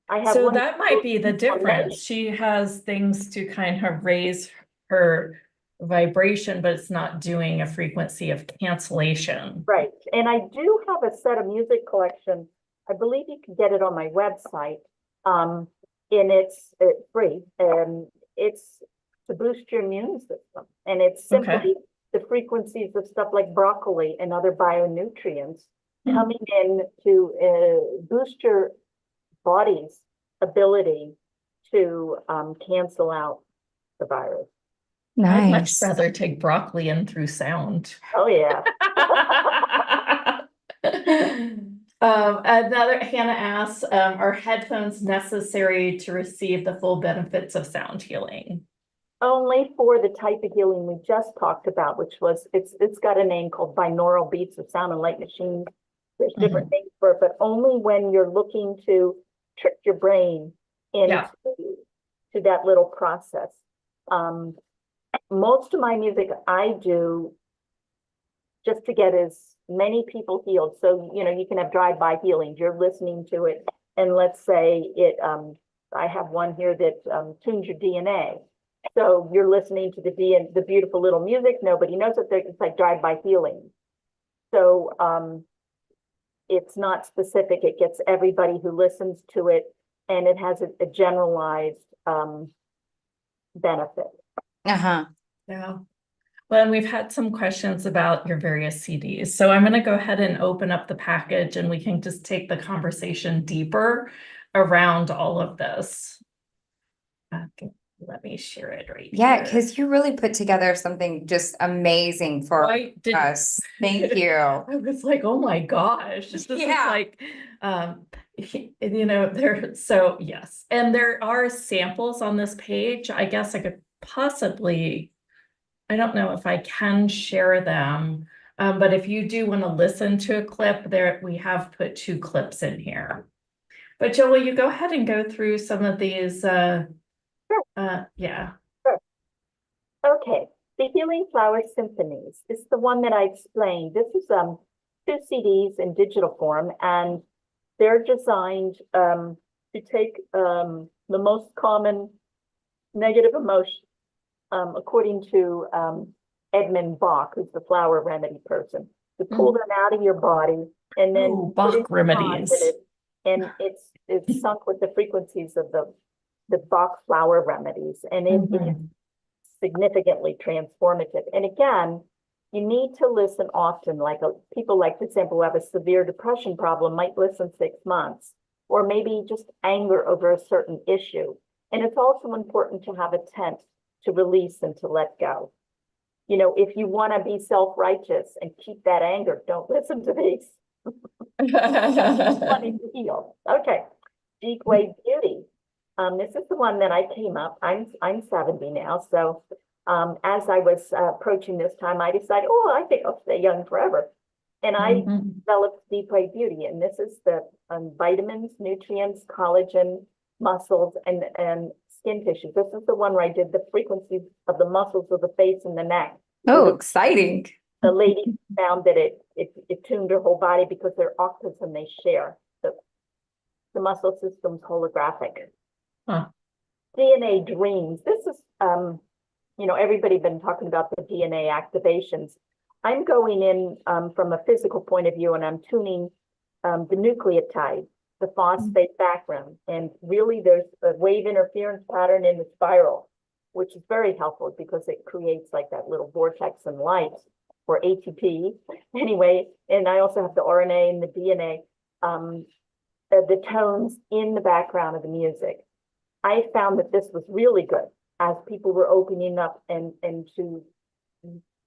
I have So one that might be the difference. She has things to kind of raise her vibration, but it's not doing a frequency of cancellation. Right. And I do have a set of music collection. I believe you can get it on my website. And it's free. It's to boost your immune system. And it's simply the frequencies of stuff like broccoli and other bionutrients coming in to boost your body's ability to cancel out the virus. I'd much rather take broccoli in through sound. Oh, yeah. Another Hannah asks, are headphones necessary to receive the full benefits of sound healing? Only for the type of healing we just talked about, which was, it's got a name called binaural beats of sound and light machines. There's different names for it, but only when you're looking to trick your brain into to that little process. Most of my music I do just to get as many people healed. So, you know, you can have drive-by healings. You're listening to it, and let's say it, I have one here that tunes your DNA. So you're listening to the beautiful little music. Nobody knows it. It's like drive-by healing. So it's not specific. It gets everybody who listens to it, and it has a generalized benefit. Uh-huh. Yeah. Well, and we've had some questions about your various CDs. So I'm going to go ahead and open up the package and we can just take the conversation deeper around all of this. Okay, let me share it right Yeah, here. because you really put together something just amazing for us. Thank you. I was like, oh my gosh, this is like, you know, so yes. And there are samples on this page. I guess I could possibly, I don't know if I can share them, but if you do want to listen to a clip there, we have put 2 clips in here. But Jill, will you go ahead and go through some of these? Yeah. Sure. Okay, the Healing Flower Symphonies is the one that I explained. This is 2 CDs in digital form, and they're designed to take the most common negative emotion, according to Edmund Bach, who's the flower remedy person, to pull them out of your body and then Bach remedies. And it's sunk with the frequencies of the Bach flower remedies, and it is significantly transformative. And again, you need to listen often. Like people, like for example, who have a severe depression problem might listen 6 months, or maybe just anger over a certain issue. And it's also important to have a tent to release and to let go. You know, if you want to be self-righteous and keep that anger, don't listen to these. Wanting to heal. Okay, Deep Wave Beauty. This is the one that I came up. I'm 70 now, so as I was approaching this time, I decided, oh, I think I'll stay young forever, and I developed Deep Wave Beauty. And this is the vitamins, nutrients, collagen, muscles, and skin tissue. This is the one where I did the frequencies of the muscles of the face and the neck. Oh, exciting. The lady found that it tuned her whole body because they're octaves and they share. The muscle system's holographic. DNA dreams. This is, you know, everybody been talking about the DNA activations. I'm going in from a physical point of view, and I'm tuning the nucleotide, the phosphate background. And really there's a wave interference pattern in the spiral, which is very helpful because it creates like that little vortex and light for ATP. Anyway, and I also have the RNA and the DNA, the tones in the background of the music. I found that this was really good as people were opening up and to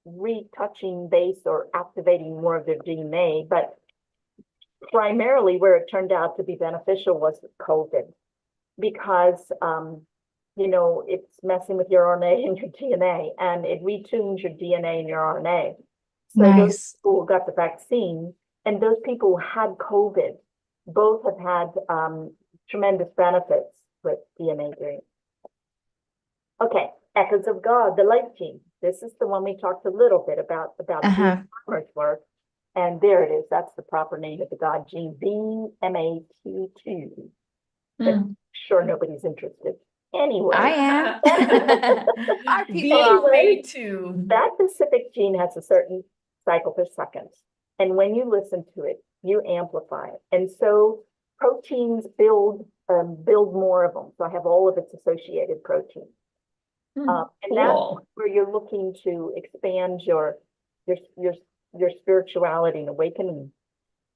retouching base or activating more of their DNA. But primarily where it turned out to be beneficial was COVID, because you know, it's messing with your RNA and your DNA, and it retunes your DNA and your RNA. So those people who got the vaccine and those people who had COVID both have had tremendous benefits with DNA dreams. Okay, Echoes of God, the light gene. This is the one we talked a little bit about farmer's work. And there it is. That's the proper name of the God gene, BMAT2. But sure, nobody's interested. Anyway, I am. Our people anyway, too. That specific gene has a certain cycle per second. And when you listen to it, you amplify it. And so proteins build more of them. So I have all of its associated proteins. And that's where you're looking to expand your spirituality and awakening.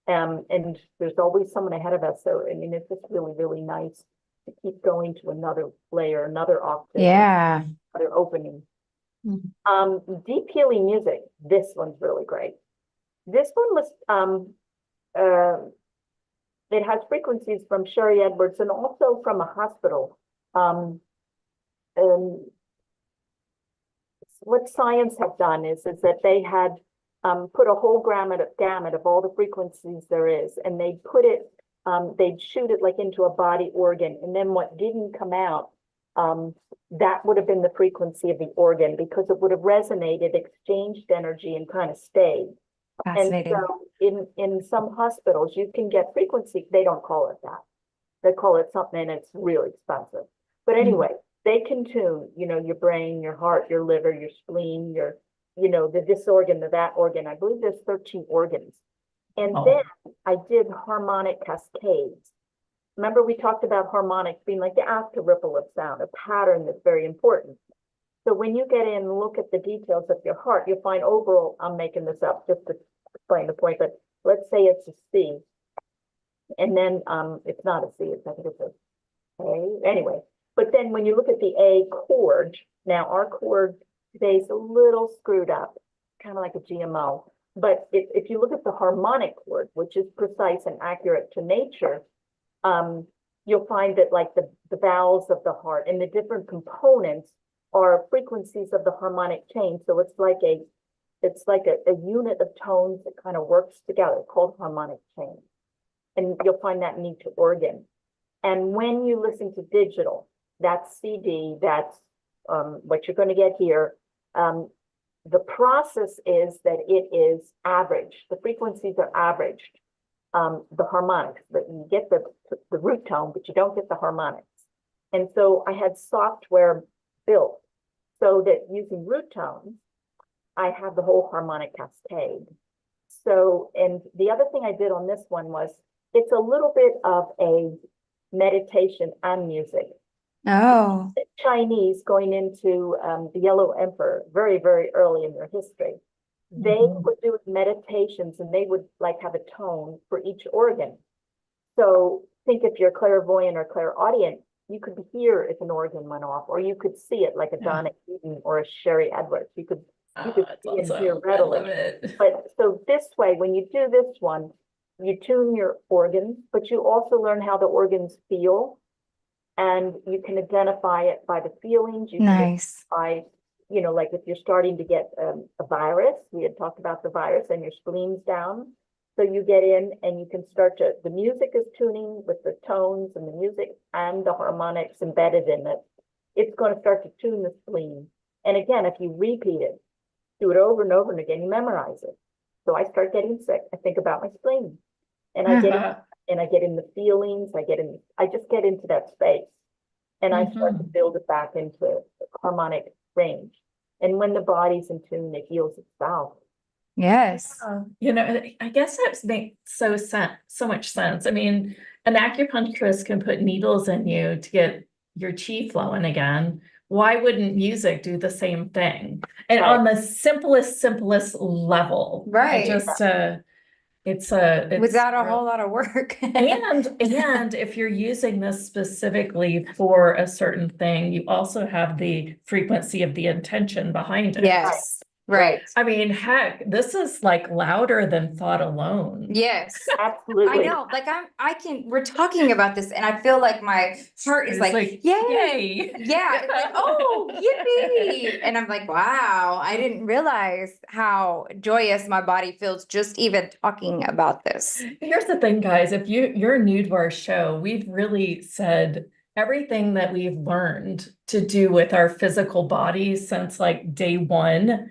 And there's always someone ahead of us. So I mean, it's just really, really nice to keep going to another layer, another octave, another opening. Deep healing music. This one's really great. This one was it has frequencies from Sherry Edwards and also from a hospital. And what science have done is that they had put a whole gamut of all the frequencies there is, and they'd put it, they'd shoot it like into a body organ, and then what didn't come out, that would have been the frequency of the organ, because it would have resonated, exchanged energy, and kind of stayed. Fascinating. And so in some hospitals, you can get frequency, they don't call it that. They call it something, and it's really expensive. But anyway, they can tune, your brain, your heart, your liver, your spleen, this organ, that organ. I believe there's 13 organs. And then I did harmonic cascades. Remember, we talked about harmonics being like the after ripple of sound, a pattern that's very important. So when you get in and look at the details of your heart, you'll find overall, I'm making this up just to explain the point, but let's say it's a C. And then it's not a C, I think it's a A. Anyway, but then when you look at the A chord, now our chord today is a little screwed up, kind of like a GMO. But if you look at the harmonic chord, which is precise and accurate to nature, you'll find that like the vowels of the heart and the different components are frequencies of the harmonic chain. So it's like a unit of tones that kind of works together, called harmonic chain. And you'll find that in each organ. And when you listen to digital, that's CD, that's what you're going to get here. The process is that it is averaged. The frequencies are averaged. The harmonics, but you get the root tone, but you don't get the harmonics. And so I had software built so that using root tones, I have the whole harmonic cascade. So, and the other thing I did on this one was, it's a little bit of a meditation and music. Oh. The Chinese going into the Yellow Emperor very, very early in their history. They would do meditations, and they would like have a tone for each organ. So think if you're clairvoyant or clairaudient, you could hear if an organ went off, or you could see it like a Donna Eden or a Sherry Edwards. You could see and hear readily. But so this way, when you do this one, you tune your organs, but you also learn how the organs feel, and you can identify it by the feelings. You can identify, like if you're starting to get a virus, we had talked about the virus, and your spleen's down. So you get in and you can start to, the music is tuning with the tones and the music and the harmonics embedded in it. It's going to start to tune the spleen. And again, if you repeat it, do it over and over and again, you memorize it. So I start getting sick. I think about my spleen, and I get in the feelings. I just get into that space, and I start to build it back into harmonic range. And when the body's in tune, it heals itself. Yes. I guess that makes so much sense. I mean, an acupuncturist can put needles in you to get your chi flowing again. Why wouldn't music do the same thing? And on the simplest level, Right. It's without a whole lot of work. and if you're using this specifically for a certain thing, you also have the frequency of the intention behind it. Yes. Right. I mean, heck, this is like louder than thought alone. Yes. Absolutely. I know. Like we're talking about this, and I feel like my heart is like yay. Yeah. It's like, oh, yippee. And I'm like, wow, I didn't realize how joyous my body feels just even talking about this. Here's the thing, guys. If you're new to our show, we've really said everything that we've learned to do with our physical bodies since like day one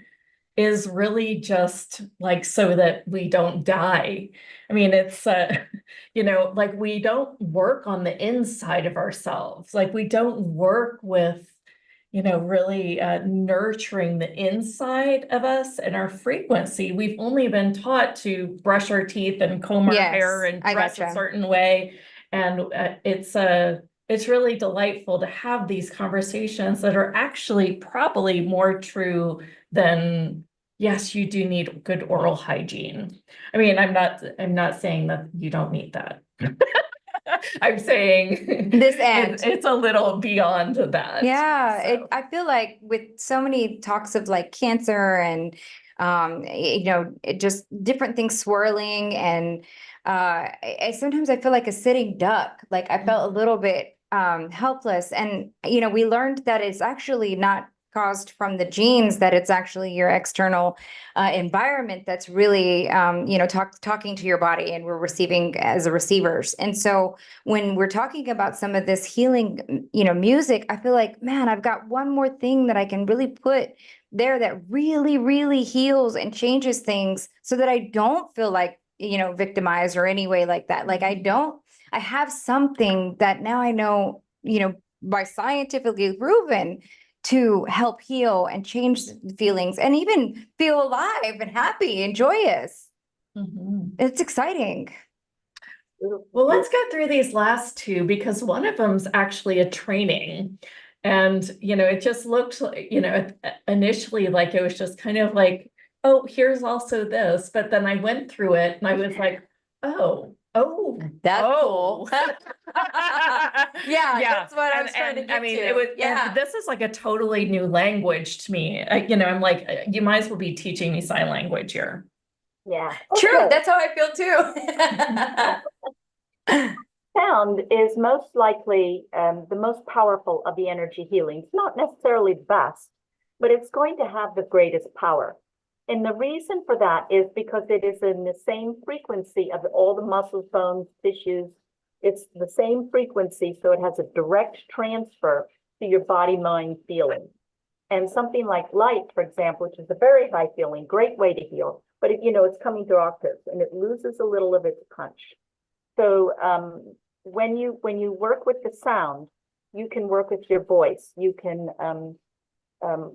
is really just like so that we don't die. I mean, it's, like we don't work on the inside of ourselves. Like we don't work with, really nurturing the inside of us and our frequency. We've only been taught to brush our teeth and comb our hair and dress a certain way. And it's really delightful to have these conversations that are actually probably more true than, yes, you do need good oral hygiene. I mean, I'm not saying that you don't need that. I'm saying this end. It's a little beyond that. Yeah, I feel like with so many talks of like cancer and just different things swirling. And sometimes I feel like a sitting duck. Like I felt a little bit helpless. And, we learned that it's actually not caused from the genes, that it's actually your external environment that's really, talking to your body, and we're receiving as a receivers. And so when we're talking about some of this healing, music, I feel like, man, I've got one more thing that I can really put there that really, really heals and changes things, so that I don't feel like, victimized or any way like that. Like I have something that now I know, by scientifically proven, to help heal and change feelings and even feel alive and happy and joyous. Mhm. It's exciting. Well, let's go through these last two, because one of them's actually a training. And, it just looked like, initially like it was just kind of like, oh, here's also this. But then I went through it and I was like, oh, That's oh. cool. Yeah, that's what I was trying to get I mean, to. it was, Yeah. this is like a totally new language to me. I'm like, you might as well be teaching me sign language here. Yeah. True, Okay. that's how I feel too. Sound is most likely the most powerful of the energy healings. Not necessarily the best, but it's going to have the greatest power. And the reason for that is because it is in the same frequency of all the muscles, bones, tissues. It's the same frequency, so it has a direct transfer to your body, mind, feeling. And something like light, for example, which is a very high feeling, great way to heal, but it's coming through octaves and it loses a little of its punch. So when you work with the sound, you can work with your voice. You can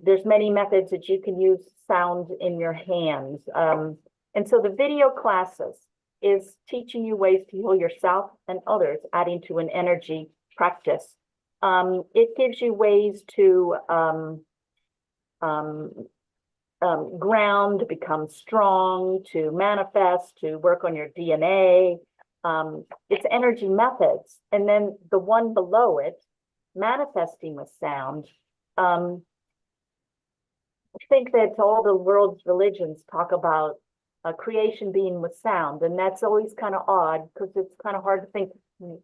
there's many methods that you can use sound in your hands. And so the video classes is teaching you ways to heal yourself and others, adding to an energy practice. It gives you ways to ground, to become strong, to manifest, to work on your DNA. It's energy methods. And then the one below it, manifesting with sound. I think that all the world's religions talk about creation being with sound, and that's always kind of odd, because it's kind of hard to think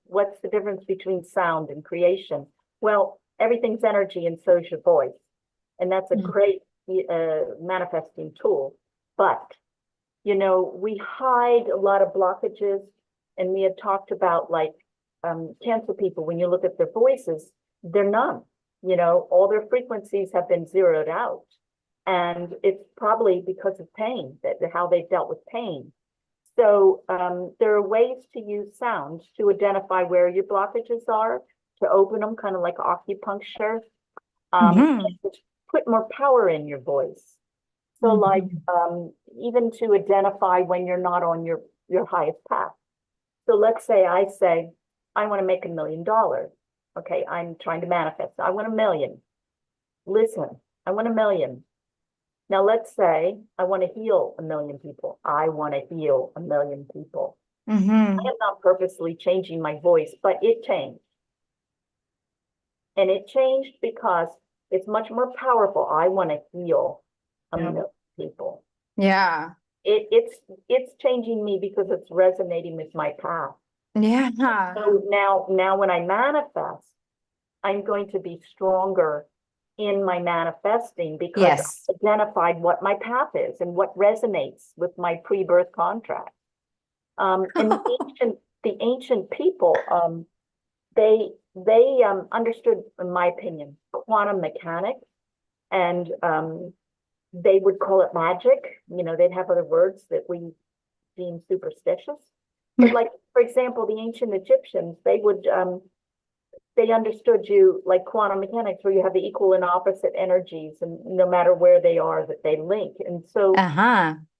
what's the difference between sound and creation. Well, everything's energy, and so is your voice, and that's a great manifesting tool. But we hide a lot of blockages, and we had talked about like cancer people. When you look at their voices, they're numb. All their frequencies have been zeroed out. And it's probably because of pain, how they've dealt with pain. So there are ways to use sound to identify where your blockages are, to open them, kind of like acupuncture, put more power in your voice. So like even to identify when you're not on your highest path. So let's say I want to make $1 million. Okay, I'm trying to manifest. I want 1 million. Listen, I want 1 million. Now, let's say I want to heal 1 million people. I want to heal 1 million people. I am not purposely changing my voice, but it changed. And it changed because it's much more powerful. I want to heal 1 million people. Yeah. It's changing me because it's resonating with my path. Yeah. So now when I manifest, I'm going to be stronger in my manifesting, because I've identified what my path is and what resonates with my pre-birth contract. And the ancient people, they understood, in my opinion, quantum mechanics, and they would call it magic. They'd have other words that we deem superstitious. But like, for example, the ancient Egyptians, they understood you like quantum mechanics, where you have the equal and opposite energies, and no matter where they are, that they link. And so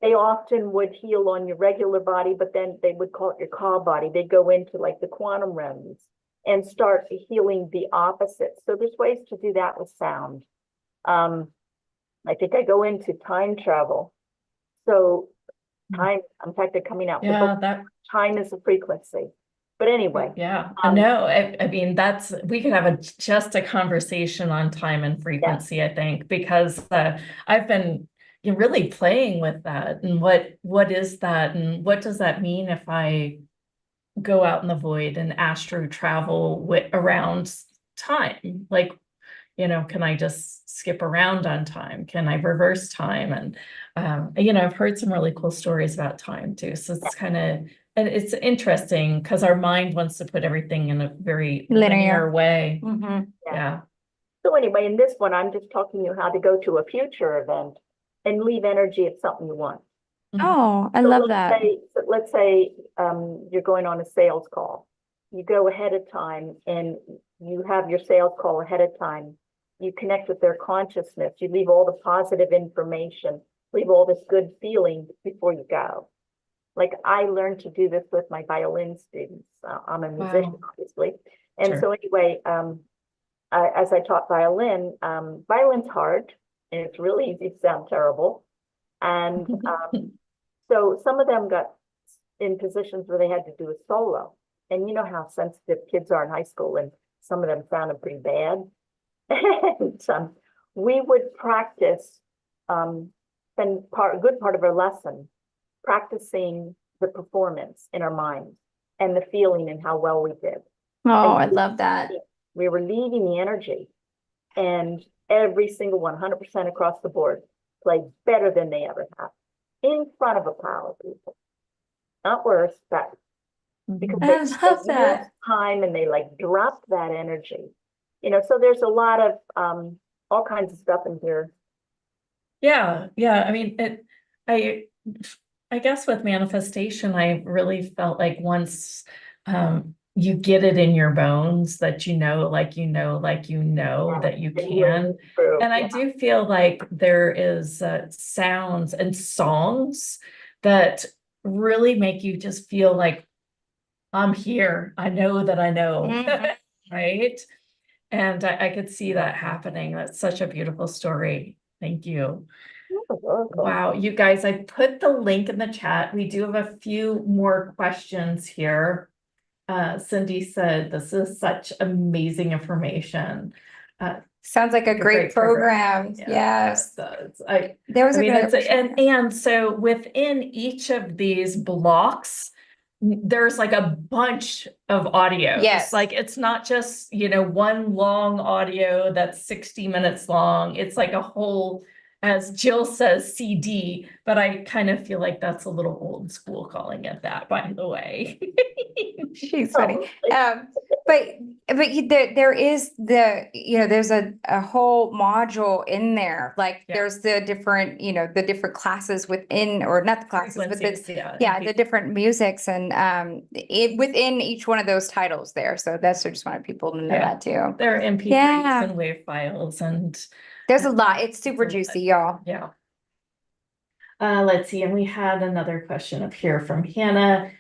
they often would heal on your regular body, but then they would call it your ka body. They'd go into like the quantum realms and start healing the opposite. So there's ways to do that with sound. I think I go into time travel. So time, in fact, they're coming out. Yeah, time is a frequency. But anyway. Yeah, no, I mean, we could have just a conversation on time and frequency, I think, because I've been, you're really playing with that, and what is that, and what does that mean if I go out in the void and astro travel around time? Like, can I just skip around on time? Can I reverse time? And I've heard some really cool stories about time too. So it's and it's interesting because our mind wants to put everything in a very linear way. Mhm. Yeah. So anyway, in this one, I'm just talking you how to go to a future event and leave energy of something you want. Oh, I So love that. let's say you're going on a sales call. You go ahead of time and you have your sales call ahead of time. You connect with their consciousness. You leave all the positive information, leave all this good feeling before you go. Like I learned to do this with my violin students. I'm a musician, Wow. obviously. And Sure. so anyway, as I taught violin, violin's hard and it's really easy to sound terrible. And so some of them got in positions where they had to do a solo. And you know how sensitive kids are in high school, and some of them sounded pretty bad. And we would practice, spend a good part of our lesson practicing the performance in our minds and the feeling and how well we did. Oh, I And love that. we were leaving the energy, and every single one, 100% across the board, played better than they ever have in front of a pile of people. Not worse, but because I they love use that. time and they like drop that energy. So there's a lot of all kinds of stuff in here. Yeah. I mean, I guess with manifestation, I really felt like once you get it in your bones that that you can. True. And I do feel like there is sounds and songs that really make you just feel like I'm here. I know that I know, Mhm. right? And I could see that happening. That's such a beautiful story. Thank you. Wow, you guys, I put the link in the chat. We do have a few more questions here. Cindy said, this is such amazing information. Sounds like a great program. Yeah, Yes. it does. There was I a mean, good it's, other question. and so within each of these blocks, there's like a bunch of audios. Yes. Like it's not just, one long audio that's 60 minutes long. It's like a whole, as Jill says, CD, but I kind of feel like that's a little old school calling it that, by the way. She's funny. There is there's a whole module in there. Like Yeah. there's the different, the different classes within, or not the classes, but the different musics and within each one of those titles there. So I just wanted people to know that too. There are MP3s and WAV files, and there's a lot. It's super juicy, y'all. Yeah. Let's see, and we had another question up here from Hannah.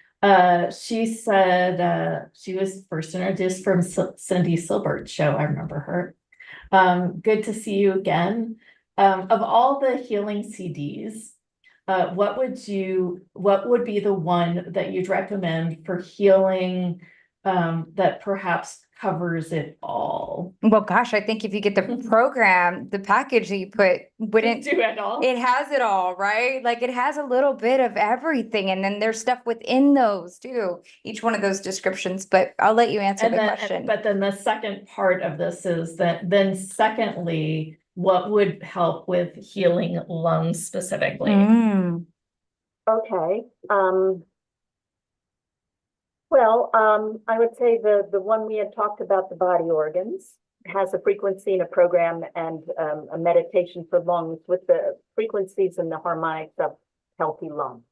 She said she was first introduced from Cindy Silbert's show. I remember her. Good to see you again. Of all the healing CDs, what would be the one that you'd recommend for healing that perhaps covers it all? Well, gosh, I think if you get the program, the package that you put wouldn't do it all. It has it all, right? Like it has a little bit of everything, and then there's stuff within those too, each one of those descriptions. But I'll let you answer the question. But then the second part of this is that then secondly, what would help with healing lungs specifically? Okay. Well, I would say the one we had talked about, the body organs, has a frequency and a program and a meditation for lungs with the frequencies and the harmonics of healthy lungs.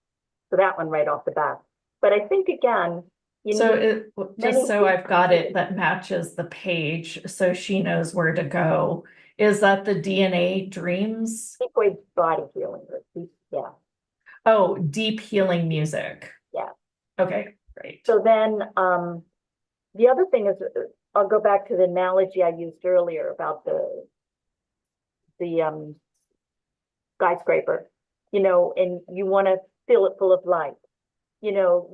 So that one right off the bat. But I think again, just so I've got it that matches the page, so she knows where to go. Is that the DNA dreams? Deep body healing. Yeah. Oh, deep healing music. Yeah. Okay, great. So then the other thing is, I'll go back to the analogy I used earlier about the skyscraper, and you want to fill it full of light. You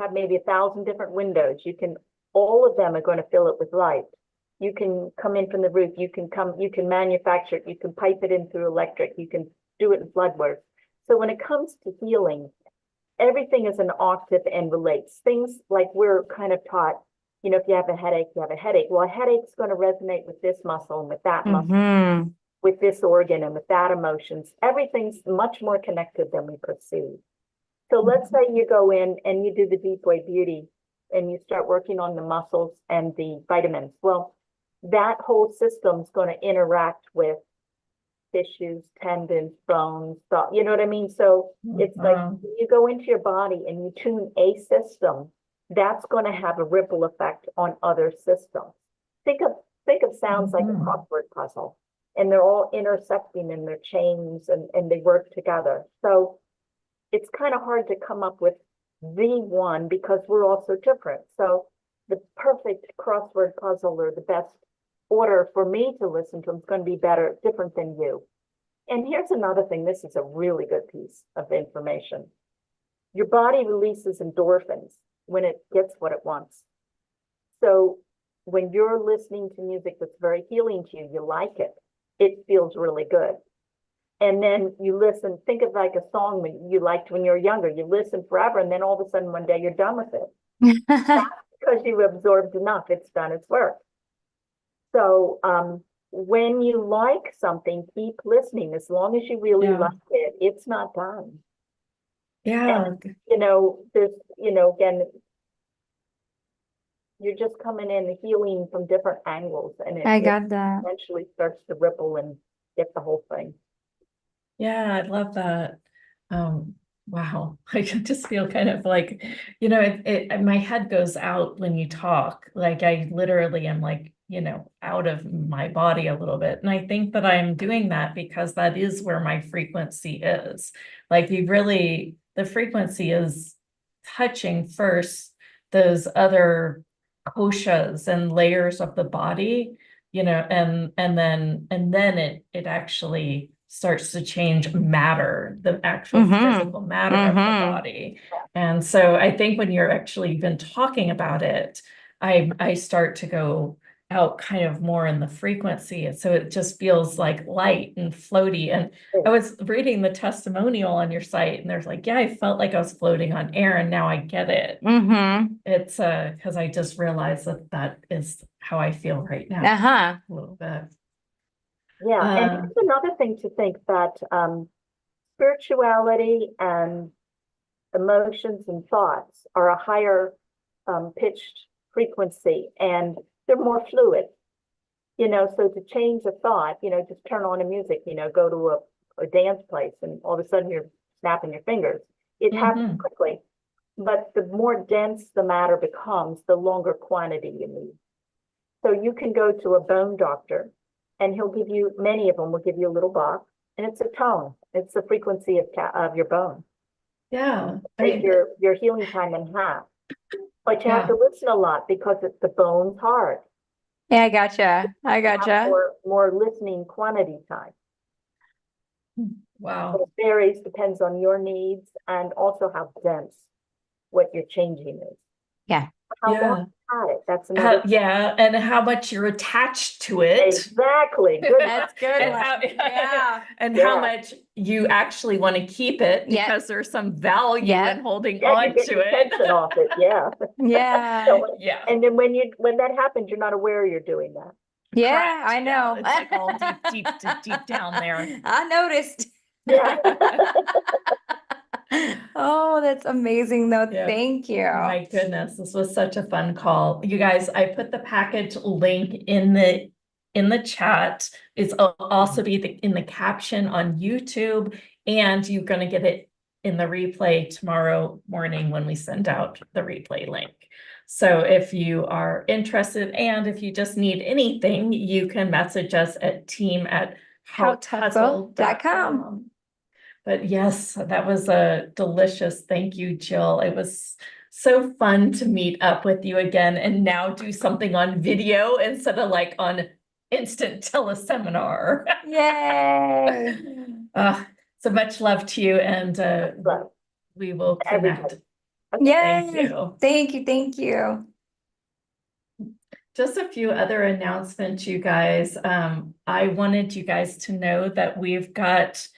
have maybe 1,000 different windows. All of them are going to fill it with light. You can come in from the roof. You can manufacture it. You can pipe it in through electric. You can do it in flood words. So when it comes to healing, everything is an octave and relates. Things like we're kind of taught, you know, if you have a headache, you have a headache. Well, a headache's going to resonate with this muscle and with that muscle, Mm-hmm. with this organ and with that emotions. Everything's much more connected than we perceive. So let's say you go in and you do the Deep Way Beauty and you start working on the muscles and the vitamins. Well, that whole system's going to interact with tissues, tendons, bones, you know what I mean? So it's like Wow. you go into your body and you tune a system, that's going to have a ripple effect on other systems. Think of sounds like a Mhm. crossword puzzle, and they're all intersecting in their chains and they work together. So it's kind of hard to come up with the one because we're all so different. So the perfect crossword puzzle or the best order for me to listen to is going to be different than you. And here's another thing. This is a really good piece of information. Your body releases endorphins when it gets what it wants. So when you're listening to music that's very healing to you, you like it, it feels really good. And then you listen, think of like a song that you liked when you were younger. You listen forever, and then all of a sudden one day you're done with it. That's because you absorbed enough. It's done its work. So when you like something, keep listening. As long as you really Yeah. like it, it's not done. Yeah. And, there's, again, you're just coming in healing from different angles, and I it got that. eventually starts to ripple and get the whole thing. Yeah, I love that. Wow, I can just feel kind of like, my head goes out when you talk. Like I literally am like, out of my body a little bit. And I think that I'm doing that because that is where my frequency is. Like the frequency is touching first those other koshas and layers of the body, and then it actually starts to change matter, the actual physical matter of the body. And so I think when you're actually even talking about it, I start to go out kind of more in the frequency. And so it just feels like light and floaty. And I was reading the testimonial on your site, and there's like, yeah, I felt like I was floating on air, and now I get it. It's because I just realized that is how I feel right now. A little bit. Yeah, and here's another thing to think that spirituality and emotions and thoughts are a higher pitched frequency, and they're more fluid. So to change a thought, just turn on a music, go to a dance place, and all of a sudden you're snapping your fingers. It happens quickly, but the more dense the matter becomes, the longer quantity you need. So you can go to a bone doctor, and he'll give you, many of them will give you a little box, and it's a tone. It's the frequency of your bone. Yeah. Take your healing time in half. But you have to listen a lot because the bone's hard. Yeah, I gotcha. More listening quantity time. Wow. So it varies, depends on your needs and also how dense what you're changing is. Yeah. How long you had it. That's another. And how much you're attached to it. Exactly. Good. That's good. And how much you actually want to keep it because there's some value in holding on to it. Tension off it. Yeah. Yeah. And then when that happens, you're not aware you're doing that. Yeah, Correct. I know. It's like all deep down there. I noticed. Yeah. Oh, that's amazing though. Yeah. Thank you. My goodness, this was such a fun call. You guys, I put the package link in the chat. It's also be in the caption on YouTube, and you're going to get it in the replay tomorrow morning when we send out the replay link. So if you are interested, and if you just need anything, you can message us at team@howtussle.com. But yes, that was a delicious. Thank you, Jill. It was so fun to meet up with you again and now do something on video instead of like on instant teleseminar. Yay. So much love to you, and we will connect. Yay. Thank you. Thank you. Just a few other announcements, you guys. I wanted you guys to know that we've got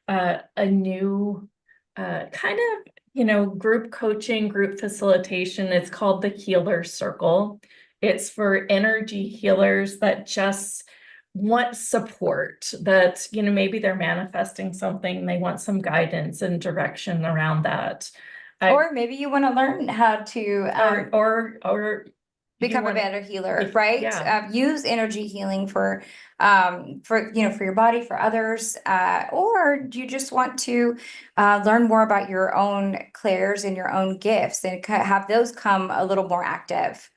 a new kind of, group coaching, group facilitation. It's called the Healer Circle. It's for energy healers that just want support, that, maybe they're manifesting something, they want some guidance and direction around that. Or maybe you want to learn how to Or become a want- better healer, like, right? yeah. Use energy healing for for your body, for others, or do you just want to learn more about your own clairs and your own gifts and have those come a little more active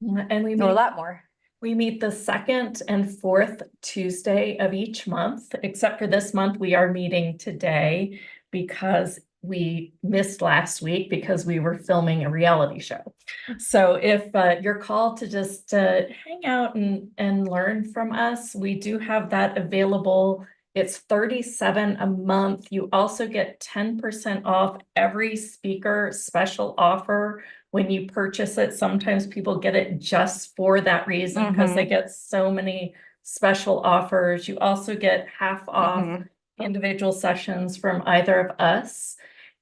And or a lot more? we meet the second and fourth Tuesday of each month, except for this month, we are meeting today because we missed last week because we were filming a reality show. So if you're called to just hang out and learn from us, we do have that available. It's $37 a month. You also get 10% off every speaker special offer when you purchase it. Sometimes people get it just for that reason because they get so many special offers. You also get half off individual sessions from either of us.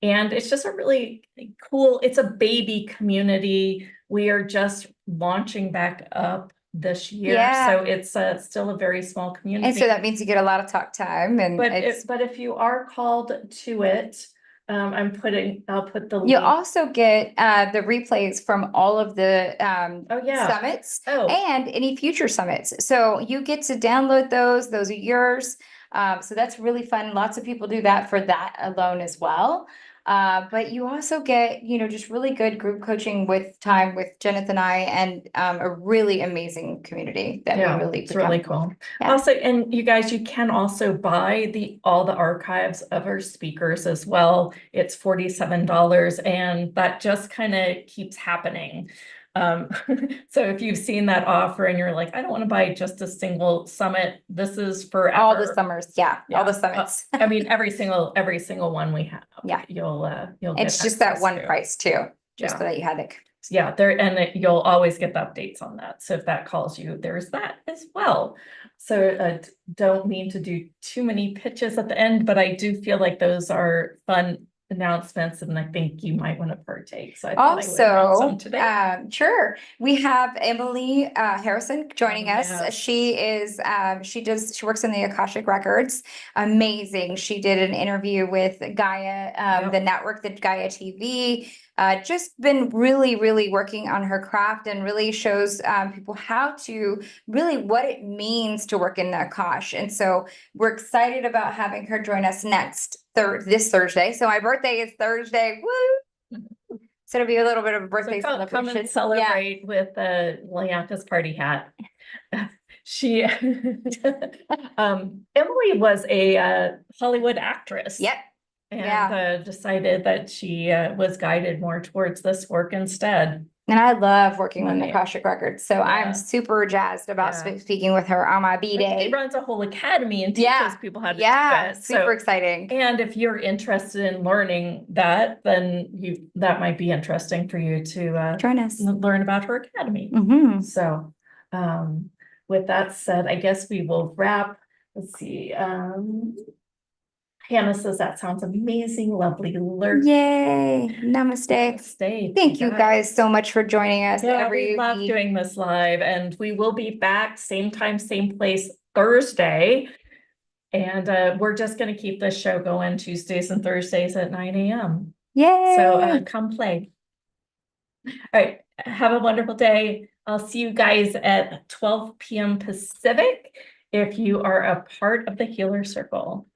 And it's just a really cool, it's a baby community. We are just launching back up this year. Yeah. So it's still a very small community. And so that means you get a lot of talk time, and But it's if you are called to it, I'll put the you link. also get the replays from all of the Oh, yeah. summits Oh, and any future summits. So you get to download those. Those are yours. So that's really fun. Lots of people do that for that alone as well. But you also get, just really good group coaching with time with Jeneth and I, and a really amazing community that yeah, we really it's really become. cool. Yeah. Also, and you guys, you can also buy all the archives of our speakers as well. It's $47, and that just kind of keeps happening. So if you've seen that offer and you're like, I don't want to buy just a single summit, this is forever. All the summers, yeah, all the Yeah. summits. I mean, every single one we have. Yeah. You'll get It's just that access one to. price too, just Yeah. so that you had it. Yeah, you'll always get the updates on that. So if that calls you, there's that as well. So don't mean to do too many pitches at the end, but I do feel like those are fun announcements, and I think you might want to partake. So I thought I would announce them today. Sure. We have Emily Harrison joining us. yes. She is she works in the Akashic Records. Amazing. She did an interview with Gaia, Yep. the network, the Gaia TV. Just been really working on her craft, and really shows people how to what it means to work in the Akash. And so we're excited about having her join us this Thursday. So my birthday is Thursday. Woo! So it'll be a little bit of a birthday So come celebration. and celebrate with Lyanca's party hat. She Emily was a Hollywood actress. Yep. And decided that she was guided more towards this work instead. And I love working with Right. Akashic Records. So Yeah. I'm super jazzed about Yeah. speaking with her on my She B-Day. runs a whole academy and teaches people how to do it. Super exciting. And if you're interested in learning that, then that might be interesting for you to Join us. learn about her academy. So with that said, I guess we will wrap. Let's see. Hannah says that sounds amazing, lovely, alert. Yay. Namaste. Stay. Thank you guys so much for joining us We love doing this live, and we will be back same time, same place Thursday. And we're just going to keep this show going Tuesdays and Thursdays at 9 a.m. Yay. So come play. All right. Have a wonderful day. I'll see you guys at 12 p.m. Pacific if you are a part of the Healer Circle.